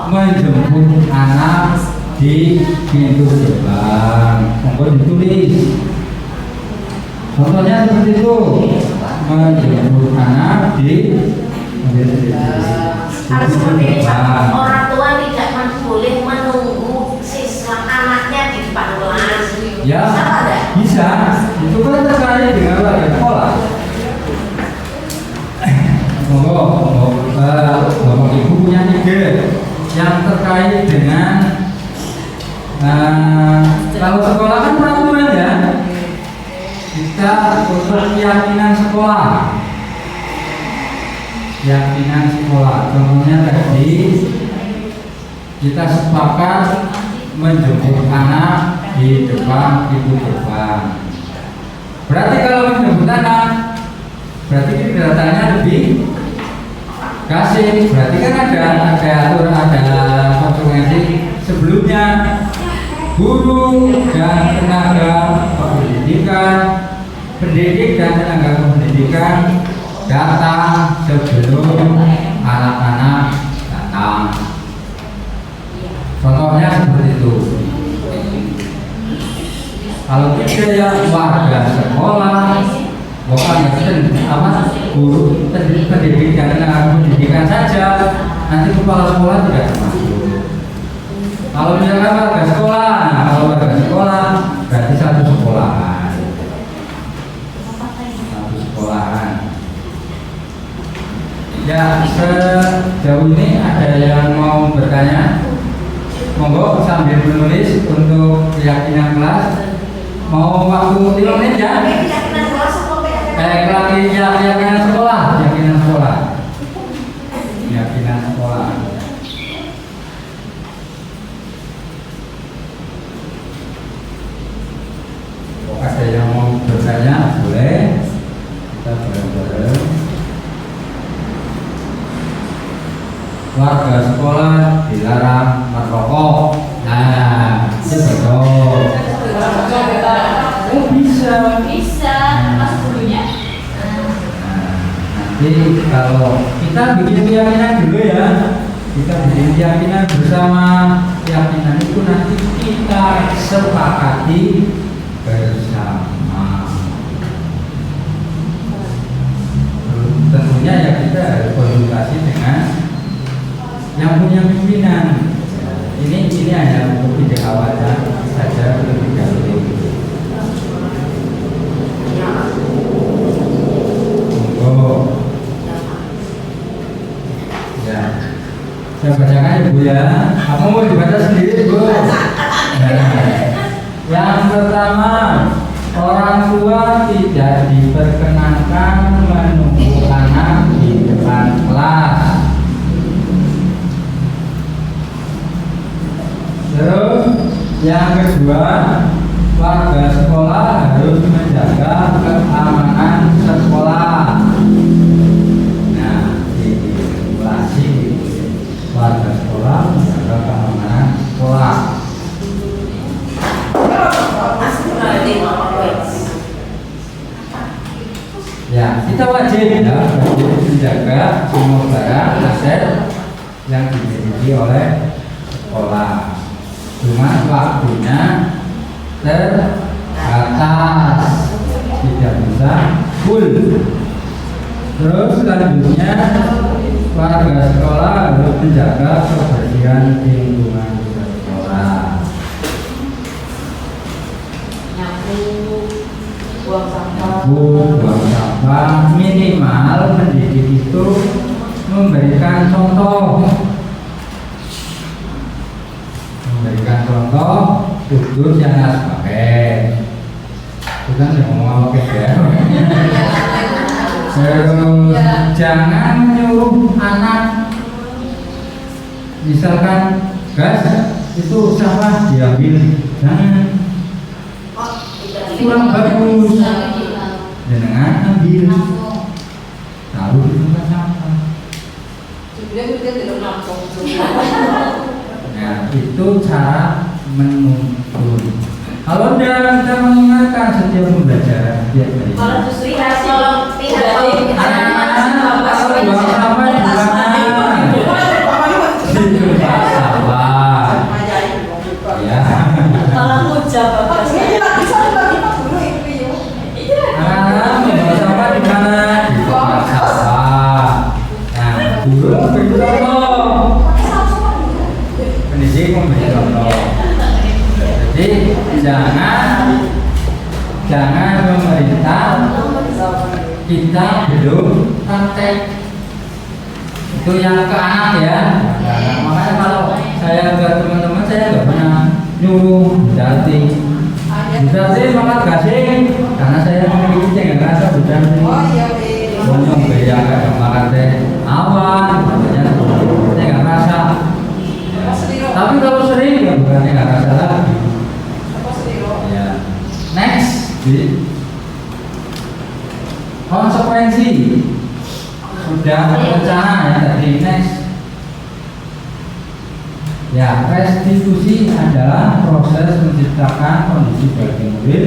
menjemput anak di pintu gerbang, monggo ditulis. Contohnya seperti itu, menjemput anak di Harus seperti ini, orang tua tidak boleh menunggu siswa anaknya di depan kelas. Ya, bisa. Itu kan terkait dengan warga sekolah. Bapak Ibu punya ide yang terkait dengan kalau sekolah kan peraturan ya. Kita untuk keyakinan sekolah. keyakinan sekolah. Contohnya tadi kita sepakat menjemput anak di depan pintu gerbang. Berarti kalau menjemput anak, berarti kedatangannya lebih kasih. Berarti kan ada aturan, ada konsekuensi sebelumnya. Guru dan tenaga pendidikan, pendidik dan tenaga pendidikan datang sebelum anak-anak datang. Contohnya seperti itu. Kalau kita yang warga sekolah, bukan guru pendidik dan tenaga pendidikan saja, nanti kepala sekolah tidak termasuk. Kalau misalkan warga sekolah, nah kalau warga sekolah berarti satu sekolahan. Satu sekolahan. Ya, sejauh ini ada yang mau bertanya? Monggo sambil menulis untuk keyakinan kelas. Mau waktu 5 menit ya? Keyakinan sekolah, keyakinan sekolah. Keyakinan sekolah. Ada yang mau bertanya boleh, kita bareng-bareng. Warga sekolah dilarang merokok. Nah, itu betul. Oh bisa. Mas gurunya. Nanti kalau kita bikin keyakinan dulu ya, kita bikin keyakinan bersama. Keyakinan itu nanti kita sepakati bersama. Tentunya ya kita harus konsultasi dengan yang punya pimpinan. Ini hanya untuk ide awalnya saja lebih dahulu. Ya, saya bacakan ya Bu ya. Kamu mau dibaca sendiri Bu? Yang pertama, orang tua tidak diperkenankan menunggu anak di depan kelas. Terus yang kedua, warga sekolah harus menjaga keamanan sekolah. Nah, diregulasi warga sekolah menjaga keamanan sekolah. Ya, kita wajib menjaga semua barang aset yang dimiliki oleh sekolah. Cuma waktunya terbatas, tidak bisa full. Terus selanjutnya warga sekolah harus menjaga kebersihan lingkungan sekolah. Buang sampah, minimal pendidik itu memberikan contoh. Tutur jangan pakai. Kita ngomong apa ya? Terus jangan menyuruh anak, misalkan gas itu sampah diambil, jangan. Kurang bagus. Jangan ambil, taruh di tempat sampah. Nah, itu cara menuntun. Kalau kita mengingatkan setiap pembelajaran setiap hari. Kalau justru kalau Anak-anak kalau buang sampah di mana? Di tempat sampah. Ya. Kalau hujan bapak Anak-anak membuang sampah di mana? Di tempat sampah. Nah, guru memberi contoh. Pendidik memberi contoh. Jadi jangan memerintah kita belum praktek. Itu yang ke anak ya. Makanya kalau saya ke teman-teman saya nggak pernah nyuruh berarti makan gasing karena saya memiliki nggak ngerasa berarti. Bonyong beda kayak makan teh awan, katanya nggak rasa. Tapi kalau sering ya bukannya nggak rasa lagi. Ya. Next, konsekuensi sudah rencana ya tadi. Next, ya restitusi adalah proses menciptakan kondisi bagi murid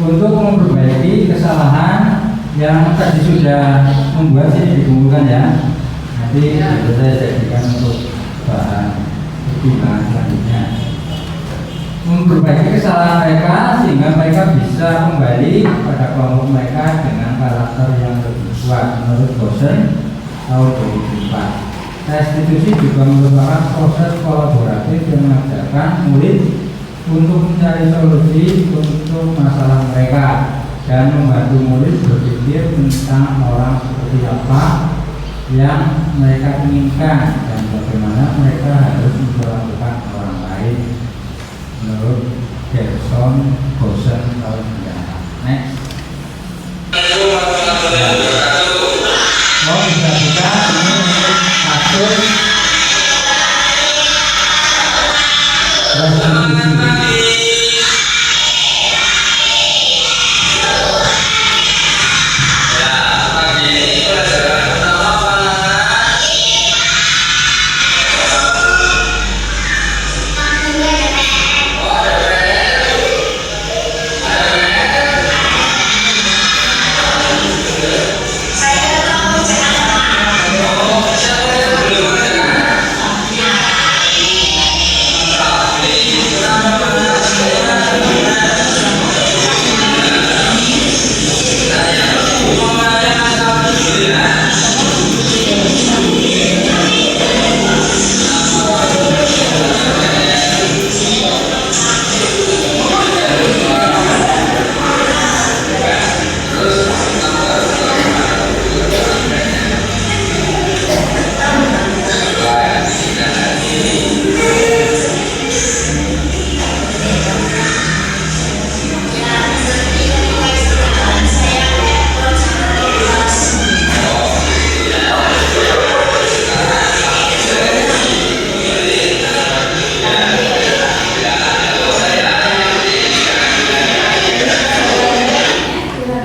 untuk memperbaiki kesalahan yang tadi sudah membuat sini dikumpulkan ya. Nanti bisa saya jadikan untuk bahan pertimbangan selanjutnya. Memperbaiki kesalahan mereka sehingga mereka bisa kembali pada kelompok mereka dengan karakter yang lebih kuat menurut dosen tahun 2004. Restitusi juga merupakan proses kolaboratif yang mengajarkan murid untuk mencari solusi untuk masalah mereka dan membantu murid berpikir tentang orang seperti apa yang mereka inginkan dan bagaimana mereka harus memperlakukan orang lain menurut Gerson Gosen tahun 96. Next. Mau bisa buka ini kasus restitusi.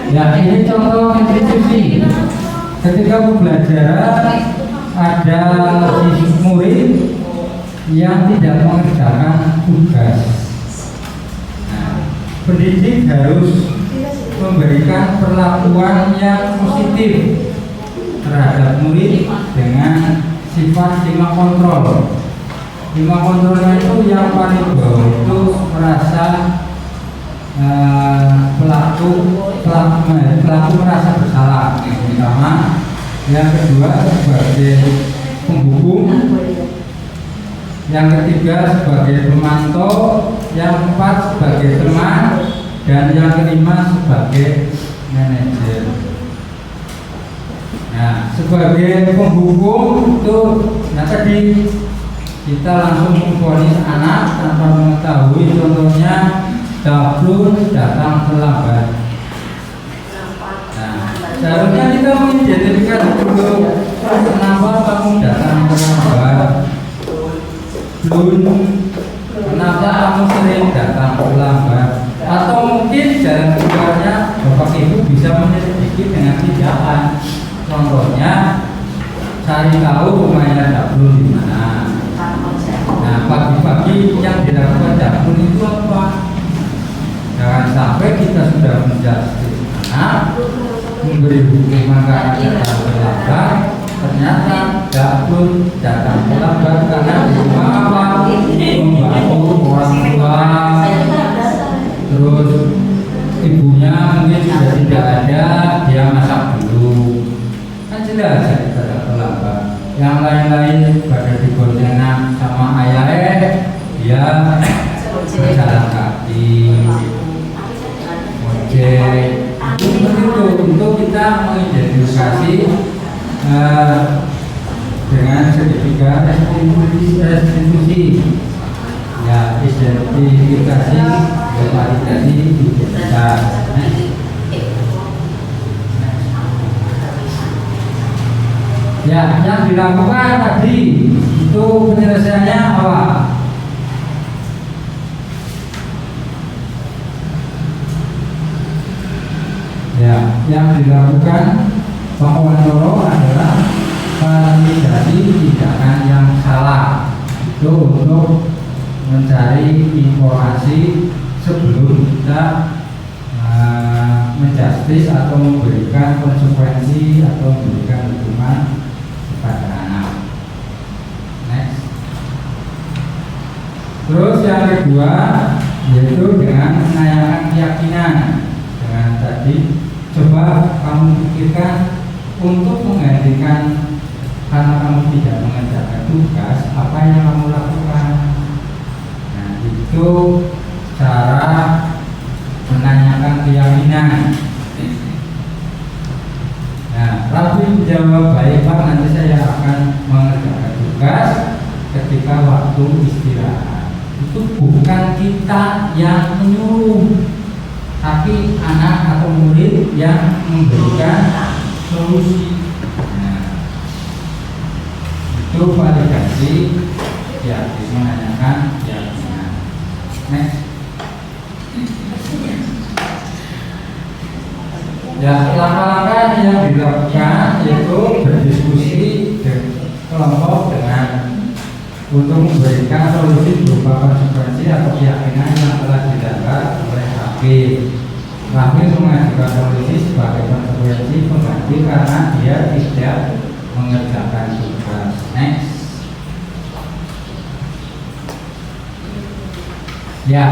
Ya, ini contoh institusi. Ketika pembelajaran ada murid yang tidak mengerjakan tugas. Nah, pendidik harus memberikan perlakuan yang positif terhadap murid dengan sifat 5 kontrol. 5 kontrolnya itu yang paling bawah itu merasa pelaku merasa bersalah yang pertama, yang kedua sebagai penghukum, yang ketiga sebagai pemantau, yang keempat sebagai teman, dan yang kelima sebagai manajer. Nah, sebagai penghukum itu, nah tadi kita langsung memvonis anak tanpa mengetahui, contohnya Dablun datang terlambat. Nah, seharusnya kita mengidentifikasi dulu kenapa kamu datang terlambat. Kenapa kamu sering datang terlambat? Atau mungkin jalan keluarnya Bapak Ibu bisa menyelidiki dengan tindakan. Contohnya, cari tahu rumahnya Dablun di mana. Nah, pagi-pagi yang dilakukan Dablun itu apa? Jangan sampai kita sudah menjudge anak, memberi hukuman karena datang terlambat, ternyata Dablun datang terlambat karena di rumah apa? Membantu orang tua, terus ibunya mungkin sudah tidak ada, dia masak dulu, kan jelas ya datang terlambat. Yang lain-lain pada digoncengan sama ayahnya, dia berjalan kaki. Untuk kita mengidentifikasi dengan sertifikat restitusi, ya identifikasi validasi identitas. Ya, yang dilakukan tadi itu penyelesaiannya apa? Ya, yang dilakukan Pak Wanoro adalah validasi tindakan yang salah itu untuk mencari informasi sebelum kita menjustis atau memberikan konsekuensi atau memberikan hukuman kepada anak. Next. Terus yang kedua yaitu dengan menanyakan keyakinan. Dengan tadi coba kamu pikirkan untuk menggantikan karena kamu tidak mengerjakan tugas apa yang kamu lakukan. Nah itu cara menanyakan keyakinan. Nah, Rabi menjawab, baik Pak, nanti saya akan mengerjakan tugas ketika waktu istirahat. Itu bukan kita yang menyuruh, tapi anak atau murid yang memberikan solusi. Nah, itu validasi ya, menanyakan keyakinan. Next. Ya, langkah-langkah yang dilakukan yaitu berdiskusi kelompok dengan untuk memberikan solusi berupa konsekuensi atau keyakinan yang telah dilanggar oleh hakim. Hakim mengajukan solusi sebagai konsekuensi pengganti karena dia tidak mengerjakan tugas. Next. Ya,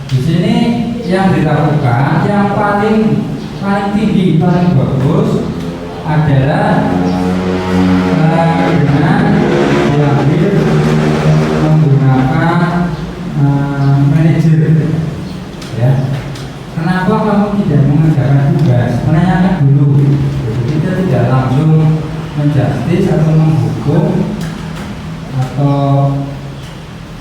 di sini yang dilakukan yang paling tinggi, paling bagus adalah dengan mengambil menggunakan manajer. Ya, kenapa kamu tidak mengerjakan tugas? Menanyakan dulu. Jadi kita tidak langsung menjustis atau menghukum atau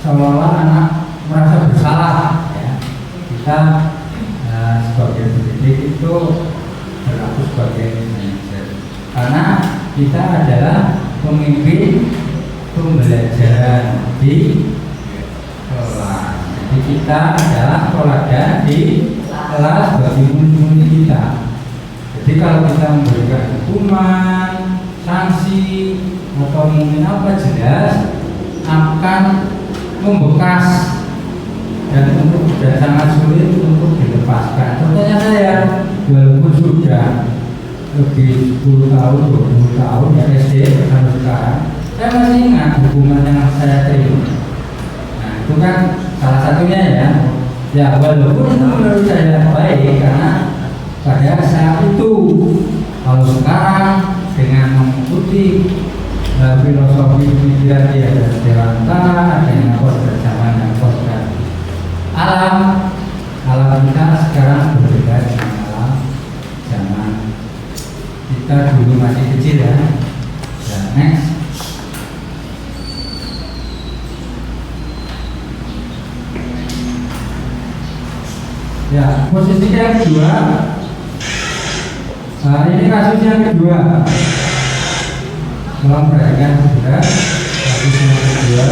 seolah-olah anak merasa bersalah. Ya, kita sebagai pendidik itu berlaku sebagai manajer karena kita adalah pemimpin pembelajaran di kelas. Jadi kita adalah teladan di kelas bagi murid-murid kita. Jadi kalau kita memberikan hukuman, sanksi atau mungkin apa, jelas akan membekas dan sangat sulit untuk dilepaskan. Contohnya saya, walaupun sudah lebih 10 tahun, 20 tahun ya SD sampai sekarang, saya masih ingat hukuman yang saya terima. Nah itu kan salah satunya ya. Ya walaupun itu menurut saya baik karena pada saat itu, kalau sekarang dengan mengikuti filosofi pikiran dia dan dewanta, adanya kodrat zaman dan kodrat alam kita sekarang berbeda dengan alam zaman kita dulu masih kecil ya. Dan next. Ya, posisi yang kedua. Nah, ini kasus yang kedua. Tolong perhatikan juga kasus yang kedua.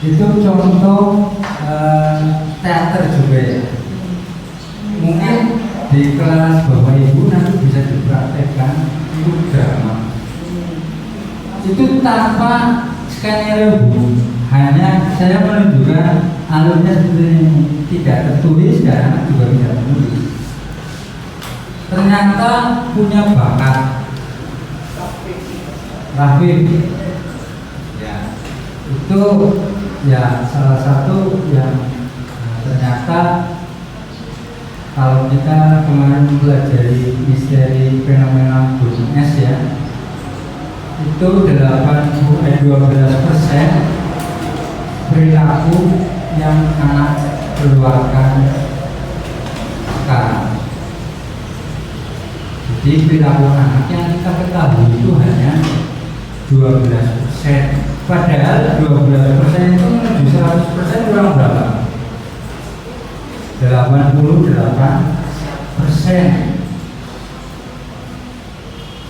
itu contoh teater juga ya. Mungkin di kelas Bapak Ibu nanti bisa dipraktekkan itu drama. Itu tanpa skenario, hanya saya menunjukkan alurnya seperti ini, tidak tertulis dan anak juga tidak menulis. Ternyata punya bakat. Rafif, ya itu ya salah satu yang ternyata kalau kita kemarin mempelajari misteri fenomena gunung es ya, itu 12% perilaku yang anak keluarkan sekarang. Jadi perilaku anak yang kita ketahui itu hanya 12%. Padahal 12% itu menuju 100% kurang berapa? 88%.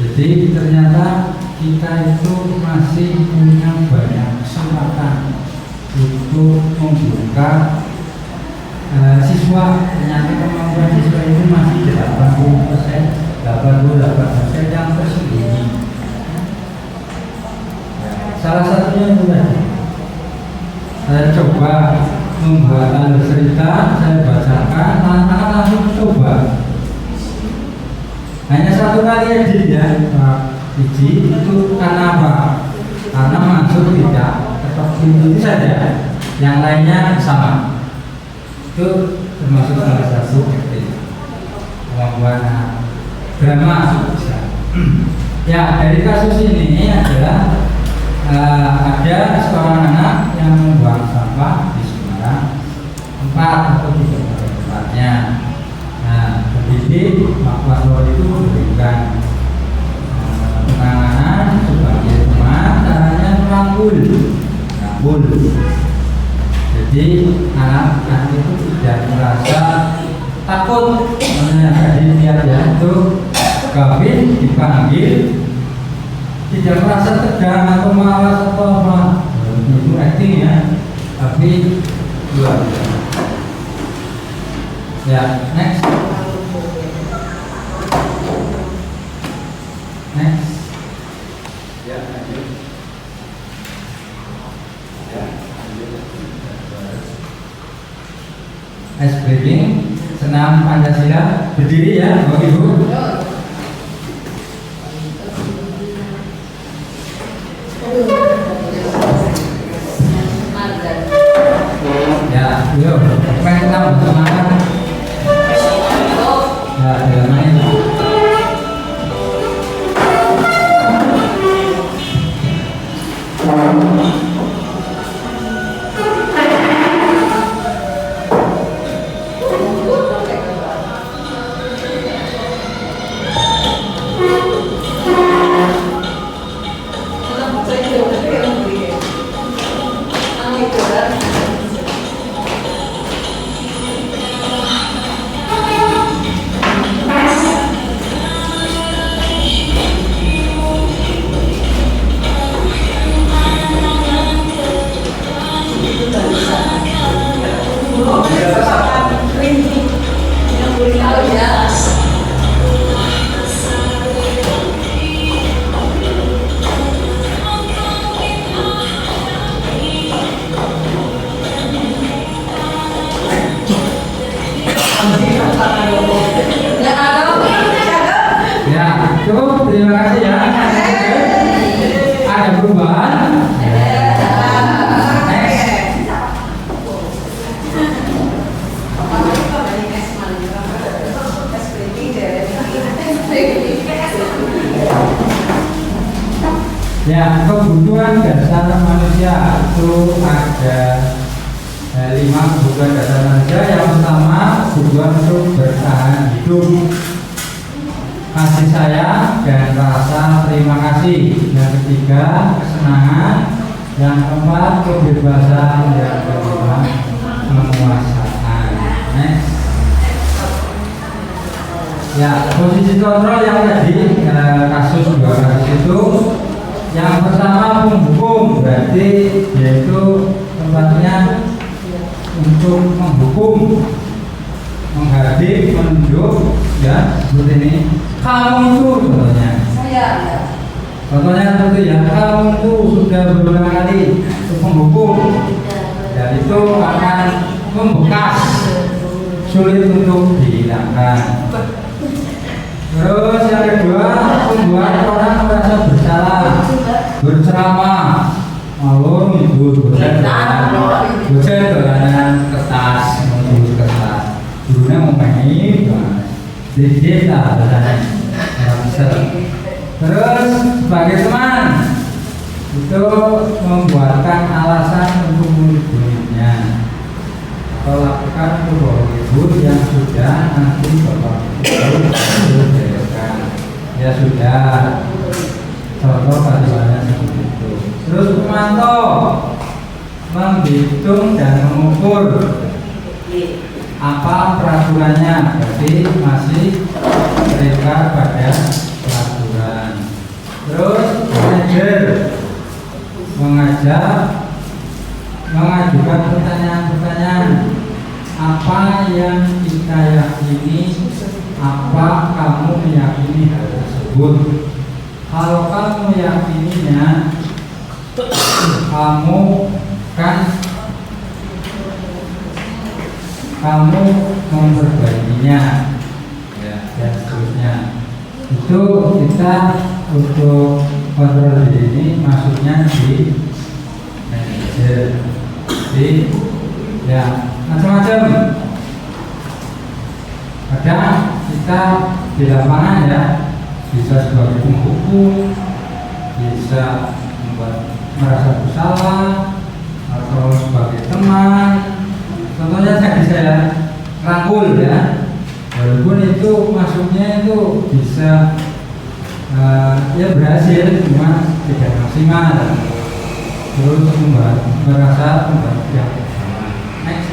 Jadi ternyata kita itu masih punya banyak kesempatan untuk membuka siswa. Ternyata kemampuan siswa itu masih 88% yang tersembunyi. Salah satunya itu tadi, saya coba membuat alur cerita, saya bacakan, anak-anak langsung coba. Hanya satu kali edit ya, Pak Iji, itu karena apa? Karena masuk tidak tetap itu saja, yang lainnya sama. Itu termasuk salah satu kemampuan drama. Ya, dari kasus ini adalah ada seorang anak yang membuang sampah di Semarang 4 atau 3 tempatnya. Nah, pendidik Pak Waslo itu memberikan penanganan sebagai teman, caranya merangkul. Jadi anak itu tidak merasa takut. Tadi lihat ya, itu Gavin dipanggil, tidak merasa tegang atau malas atau apa, itu acting ya, tapi luar biasa. Ya, next. Ya, lanjut. Ice breaking, senam Pancasila, berdiri ya, Bapak Ibu. Ya, yuk, main enam semangat. Ya, dalam main. Ya, cukup, terima kasih ya. Ada perubahan? Ya, kebutuhan dasar manusia itu ada 5 kebutuhan dasar manusia. Yang pertama, kebutuhan untuk bertahan hidup, kasih sayang dan rasa terima kasih. Yang ketiga, kesenangan. Yang keempat, kebebasan. Yang kelima, penguasaan. Next. Ya, posisi kontrol yang tadi kasus 2 kasus itu, yang pertama penghukum, berarti yaitu tempat menghukum, menghadik, menunjuk, ya seperti ini. Kamu itu contohnya. Saya. Contohnya seperti ya, kamu itu sudah berulang kali untuk menghukum, dan itu akan membekas, sulit untuk dihilangkan. Terus yang kedua, membuat orang merasa bersalah, berceramah, malu itu dosen dolanan kertas, menulis kertas, gurunya ngomongin, sedikit lah dosennya. Terus sebagai teman itu membuatkan alasan untuk murid-muridnya atau lakukan hibur yang sudah nanti bapak ya sudah contoh kalimatnya seperti itu. Terus memantau, menghitung dan mengukur apa peraturannya, berarti masih terikat pada peraturan. Terus mengajak, mengajukan pertanyaan-pertanyaan apa yang kita yakini, apa kamu meyakini hal tersebut. Kalau kamu yakininya, kamu memperbaikinya, ya, dan seterusnya. Itu kita untuk kontrol diri ini masuknya di manajer, ya macam-macam. Kadang kita di lapangan ya bisa sebagai penghukum, bisa membuat merasa bersalah, atau sebagai teman. Contohnya tadi saya rangkul ya, walaupun itu masuknya itu bisa ya berhasil, cuma tidak maksimal. Terus merasa membahagia. Next.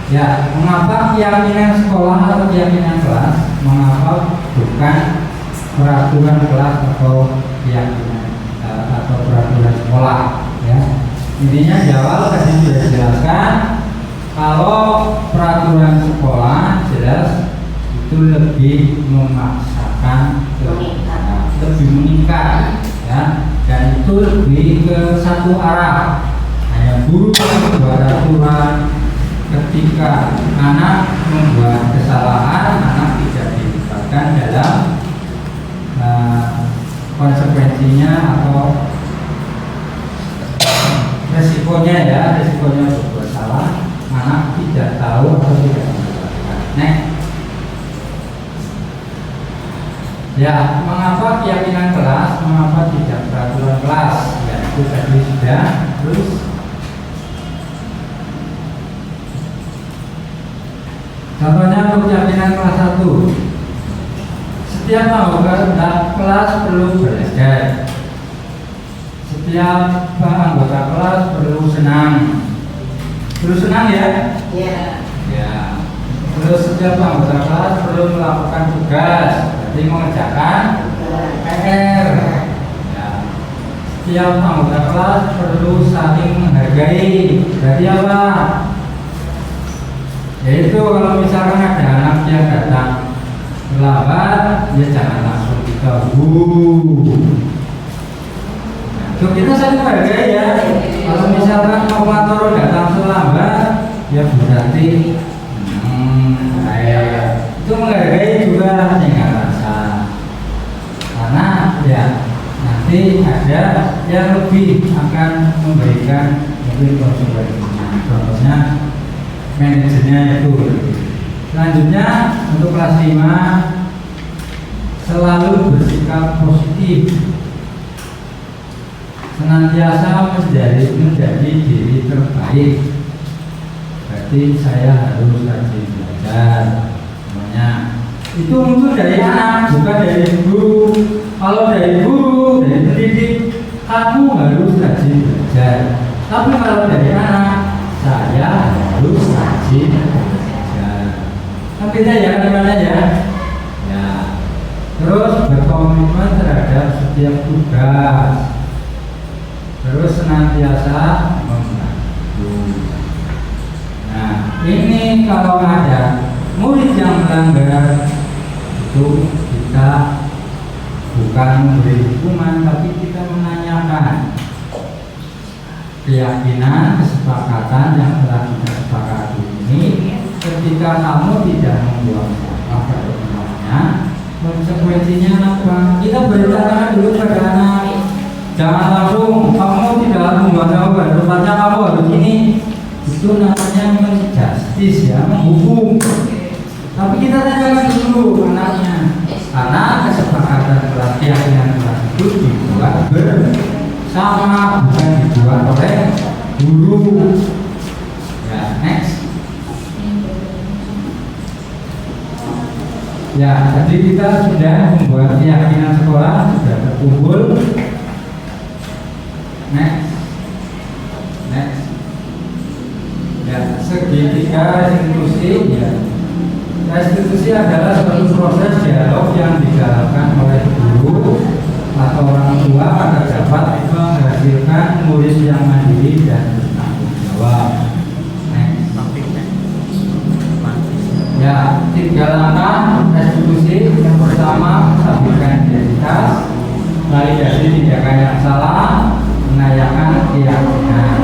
Ya, mengapa keyakinan sekolah atau keyakinan kelas? Mengapa bukan peraturan kelas atau keyakinan atau peraturan sekolah? Ya, intinya di awal tadi sudah dijelaskan kalau peraturan sekolah jelas itu lebih memaksakan, lebih mengikat, ya, dan itu lebih ke satu arah. Hanya guru yang membuat aturan. Ketika anak membuat kesalahan, anak tidak dilibatkan dalam konsekuensinya atau resikonya ya, resikonya berbuat salah, anak tidak tahu atau tidak mendapatkan. Next. Ya, mengapa keyakinan kelas, mengapa tidak peraturan kelas? Ya, itu tadi sudah. Terus contohnya untuk keyakinan kelas 1, setiap anggota kelas perlu belajar, setiap anggota kelas perlu senang. Terus senang ya? Iya. Ya. Terus setiap anggota kelas perlu melakukan tugas, berarti mengerjakan PR. Ya. Setiap anggota kelas perlu saling menghargai, berarti apa? Yaitu kalau misalkan ada anak yang datang terlambat, ya jangan langsung kita Nah, kita saling menghargai ya. Kalau misalkan Pak datang terlambat, ya berarti itu menghargai juga dengan rasa. Karena ya nanti ada yang lebih akan memberikan mungkin konsekuensinya. Contohnya manajernya itu. Selanjutnya untuk kelas 5 selalu bersikap positif, senantiasa menjadi diri terbaik. Berarti saya harus rajin belajar. Semuanya itu muncul dari anak, bukan dari guru. Kalau dari guru, dari pendidik, kamu harus rajin belajar. Tapi kalau dari anak, saya harus rajin belajar. Kan beda ya kalimatnya ya. Ya. Terus berkomitmen terhadap setiap tugas. Terus senantiasa membantu. Itu. Nah, ini kalau ada murid yang melanggar itu kita bukan memberi hukuman, tapi kita menanyakan keyakinan, kesepakatan yang telah kita sepakati ini. Ketika kamu tidak membuat apa temannya, konsekuensinya apa? Kita beritakan dulu pada anak. Jangan langsung kamu tidak membuat apa, tempatnya kamu harus ini. Itu namanya menjustis, ya, menghukum. Tapi kita tanyakan dulu anaknya, karena kesepakatan keyakinan kelas itu dibuat bersama, bukan dibuat oleh guru. Ya, next. Ya, jadi kita sudah membuat keyakinan sekolah, sudah terkumpul. Next. Ya, segitiga restitusi, ya. Restitusi adalah suatu proses dialog yang dijalankan oleh guru atau orang tua agar dapat menghasilkan murid yang mandiri dan bertanggung jawab. Ya, 3 langkah restitusi. Yang pertama, stabilkan identitas, validasi tindakan yang salah, menanyakan keyakinan.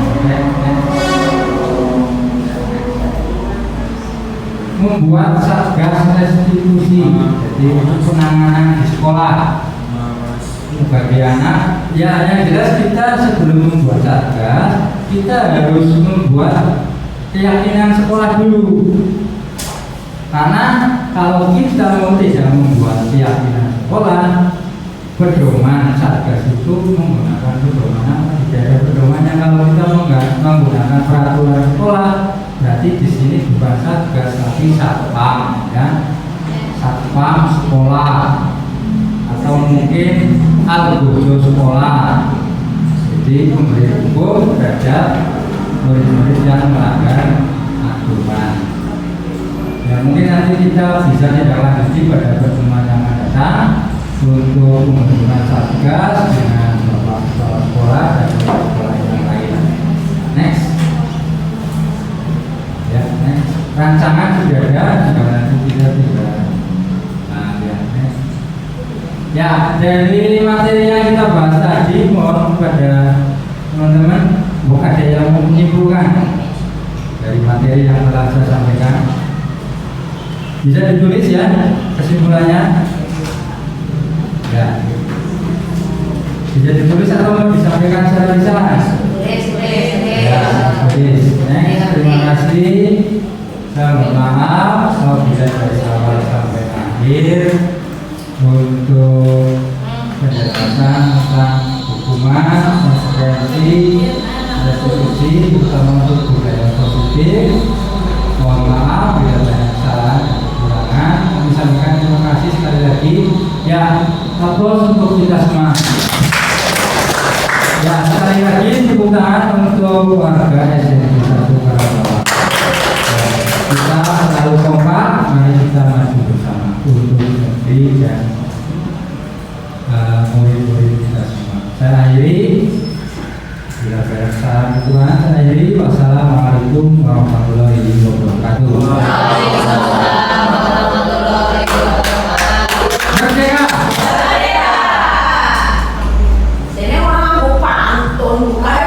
Membuat satgas restitusi, jadi untuk penanganan di sekolah bagi anak. Ya, yang jelas kita sebelum membuat satgas, kita harus membuat keyakinan sekolah dulu. Karena kalau kita mau tidak membuat keyakinan sekolah, pedoman satgas itu menggunakan pedoman apa? Tidak ada pedomannya. Kalau kita menggunakan peraturan sekolah, berarti di sini bukan satgas tapi satpam, ya, satpam sekolah atau mungkin algojo sekolah. Jadi memberi hukum terhadap murid-murid yang melanggar aturan. Ya, mungkin nanti kita bisa tidak lanjuti pada pertemuan yang akan datang untuk membentukkan satgas dengan bapak kepala sekolah dan sekolah yang lain. Next. Ya, next. Rancangan sudah ada, jika nanti kita tidak. Nah, ya, next. Ya, dari materi yang kita bahas tadi, mohon kepada teman-teman, bukan ada yang mau menyimpulkan dari materi yang telah saya sampaikan. Bisa ditulis ya kesimpulannya. Ya. Bisa ditulis atau mau disampaikan secara lisan? Ya, tulis. Next, terima kasih. Saya mohon maaf apabila dari awal sampai akhir untuk penjelasan tentang hukuman, konsekuensi, restitusi, terutama untuk budaya positif. Mohon maaf bila banyak kesalahan dan kekurangan. Kami sampaikan terima kasih sekali lagi. Ya, aplaus untuk kita semua. Ya, sekali lagi tepuk tangan untuk warga SMP 1 Karawang. Kita selalu kompak, mari kita maju bersama untuk negeri dan murid-murid kita semua. Saya akhiri. Bila banyak kesalahan kekurangan, saya akhiri. Wassalamualaikum warahmatullahi wabarakatuh. Waalaikumsalam warahmatullahi wabarakatuh. Merdeka! Sini orang aku pantun bukan.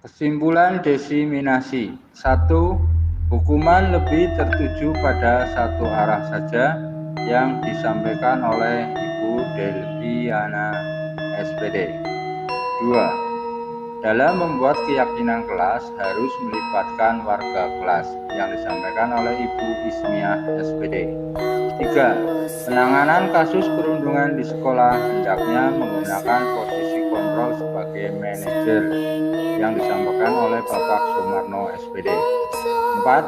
Kesimpulan desiminasi. 1. Hukuman lebih tertuju pada satu arah saja yang disampaikan oleh Ibu Delviana SPD. 2. Dalam membuat keyakinan kelas harus melibatkan warga kelas yang disampaikan oleh Ibu Ismiah SPD. 3. Penanganan kasus perundungan di sekolah hendaknya menggunakan posisi kontrol sebagai manajer yang disampaikan oleh Bapak Sumarno SPD. 4.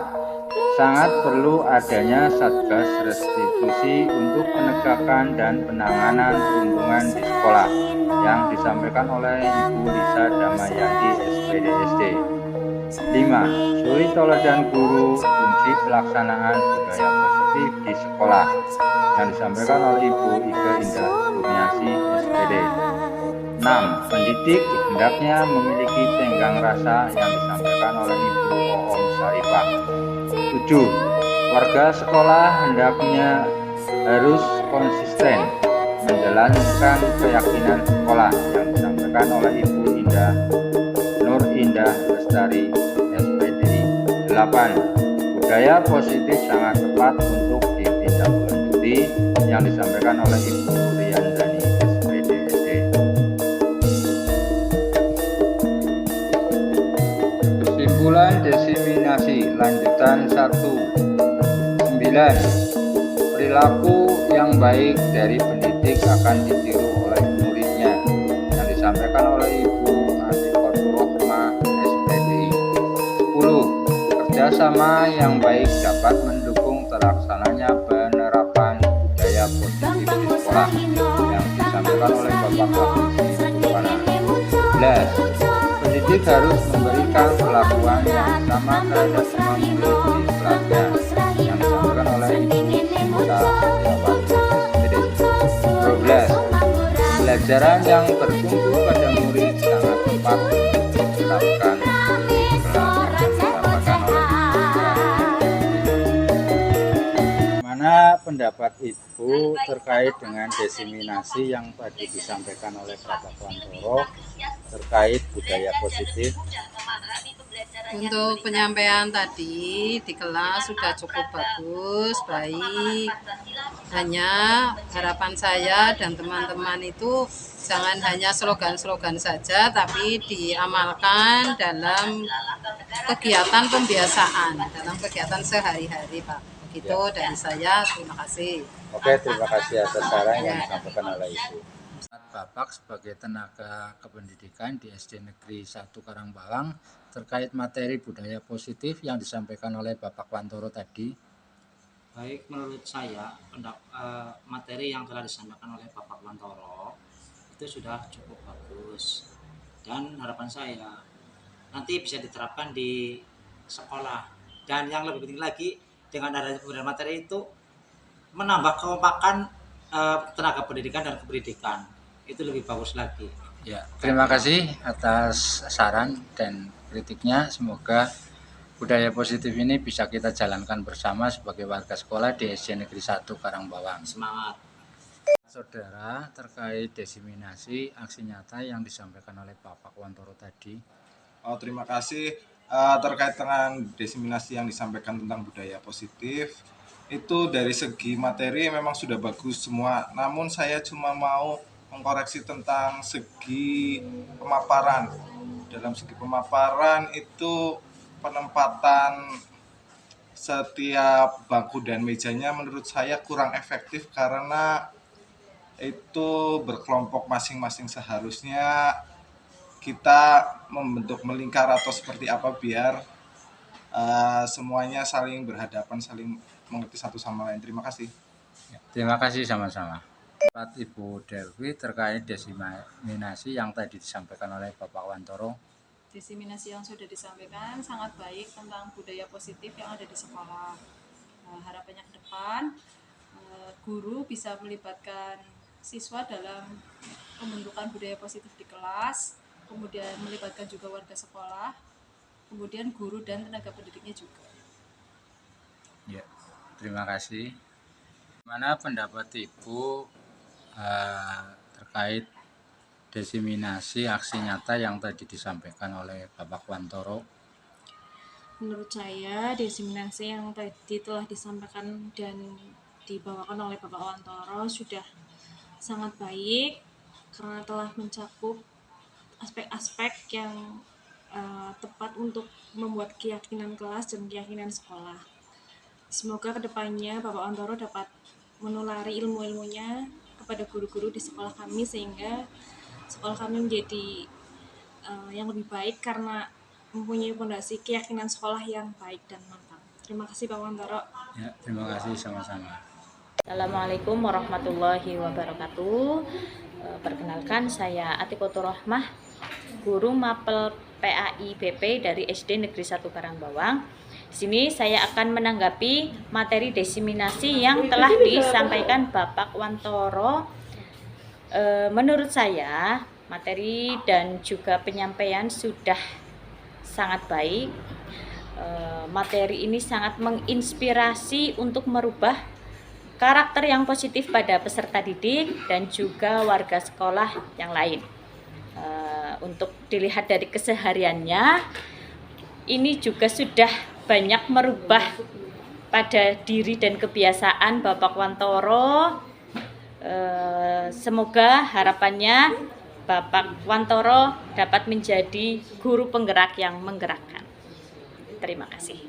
Sangat perlu adanya satgas restitusi untuk penegakan dan penanganan perundungan di sekolah yang disampaikan oleh Ibu Lisa Damayanti SPD SD. 5. Suri teladan guru kunci pelaksanaan budaya positif di sekolah yang disampaikan oleh Ibu Ika Indah Kurniasi SPD. 6. Pendidik hendaknya memiliki tenggang rasa yang disampaikan oleh Ibu Oom Sarifah. 7. Warga sekolah hendaknya harus konsisten menjalankan keyakinan sekolah yang disampaikan oleh Ibu Nur Indah Lestari SPDI. 8. Budaya positif sangat tepat untuk ditindaklanjuti yang disampaikan oleh Ibu Nuriandani SPDSD. Kesimpulan diseminasi lanjutan 1. 9. Perilaku yang baik dari pendidik akan ditiru oleh muridnya yang disampaikan oleh Ibu Atikoturohmah SPDI. 10. Kerjasama yang baik dapat mendukung terlaksananya penerapan budaya positif di sekolah yang disampaikan oleh Bapak Kapolres Supana. 11. Pendidik harus memberikan perlakuan yang sama terhadap semua murid di kelasnya yang disampaikan oleh Ibu Sinta Setiawati SPD. 12. Pembelajaran yang bertumpu pada murid sangat tepat untuk diterapkan di kelas yang disampaikan oleh Mana pendapat Ibu terkait dengan diseminasi yang tadi disampaikan oleh Bapak Wantoro terkait budaya positif? Untuk penyampaian tadi di kelas sudah cukup bagus, baik. Hanya harapan saya dan teman-teman itu jangan hanya slogan-slogan saja, tapi diamalkan dalam kegiatan pembiasaan, dalam kegiatan sehari-hari, Pak. Begitu dari saya, terima kasih. Oke, terima kasih atas saran yang disampaikan oleh Ibu. Bapak sebagai tenaga kependidikan di SD Negeri 1 Karangbawang terkait materi budaya positif yang disampaikan oleh Bapak Wantoro tadi. Baik, menurut saya materi yang telah disampaikan oleh Bapak Wantoro itu sudah cukup bagus, dan harapan saya nanti bisa diterapkan di sekolah, dan yang lebih penting lagi dengan adanya pemberian materi itu menambah kekompakan tenaga pendidikan dan kependidikan, itu lebih bagus lagi. Ya, terima kasih atas saran dan kritiknya. Semoga budaya positif ini bisa kita jalankan bersama sebagai warga sekolah di SD Negeri 1 Karangbawang. Semangat. Saudara, terkait diseminasi aksi nyata yang disampaikan oleh Bapak Wantoro tadi. Terima kasih. Terkait dengan diseminasi yang disampaikan tentang budaya positif, itu dari segi materi memang sudah bagus semua, namun saya cuma mau mengkoreksi tentang segi pemaparan. Dalam segi pemaparan itu penempatan setiap bangku dan mejanya menurut saya kurang efektif, karena itu berkelompok masing-masing. Seharusnya kita membentuk melingkar atau seperti apa biar semuanya saling berhadapan, saling mengerti satu sama lain. Terima kasih. Ya, terima kasih sama-sama. Ibu Dewi terkait diseminasi yang tadi disampaikan oleh Bapak Wantoro. Diseminasi yang sudah disampaikan sangat baik tentang budaya positif yang ada di sekolah. Harapannya ke depan guru bisa melibatkan siswa dalam pembentukan budaya positif di kelas, kemudian melibatkan juga warga sekolah, kemudian guru dan tenaga pendidiknya juga. Ya, terima kasih. Mana pendapat Ibu terkait diseminasi aksi nyata yang tadi disampaikan oleh Bapak Wantoro? Menurut saya, diseminasi yang tadi telah disampaikan dan dibawakan oleh Bapak Wantoro sudah sangat baik karena telah mencakup aspek-aspek yang tepat untuk membuat keyakinan kelas dan keyakinan sekolah. Semoga kedepannya Bapak Wantoro dapat menulari ilmu-ilmunya kepada guru-guru di sekolah kami, sehingga sekolah kami menjadi yang lebih baik karena mempunyai fondasi keyakinan sekolah yang baik dan matang. Terima kasih Pak Wantoro. Ya, terima kasih sama-sama. Assalamualaikum warahmatullahi wabarakatuh. Perkenalkan, saya Atikoturohmah, guru Mapel PAI BP dari SD Negeri 1 Karangbawang. Di sini saya akan menanggapi materi diseminasi yang telah disampaikan Bapak Wantoro. Menurut saya, materi dan juga penyampaian sudah sangat baik. Materi ini sangat menginspirasi untuk merubah karakter yang positif pada peserta didik dan juga warga sekolah yang lain. Untuk dilihat dari kesehariannya, ini juga sudah banyak merubah pada diri dan kebiasaan Bapak Wantoro. Semoga harapannya Bapak Wantoro dapat menjadi guru penggerak yang menggerakkan. Terima kasih.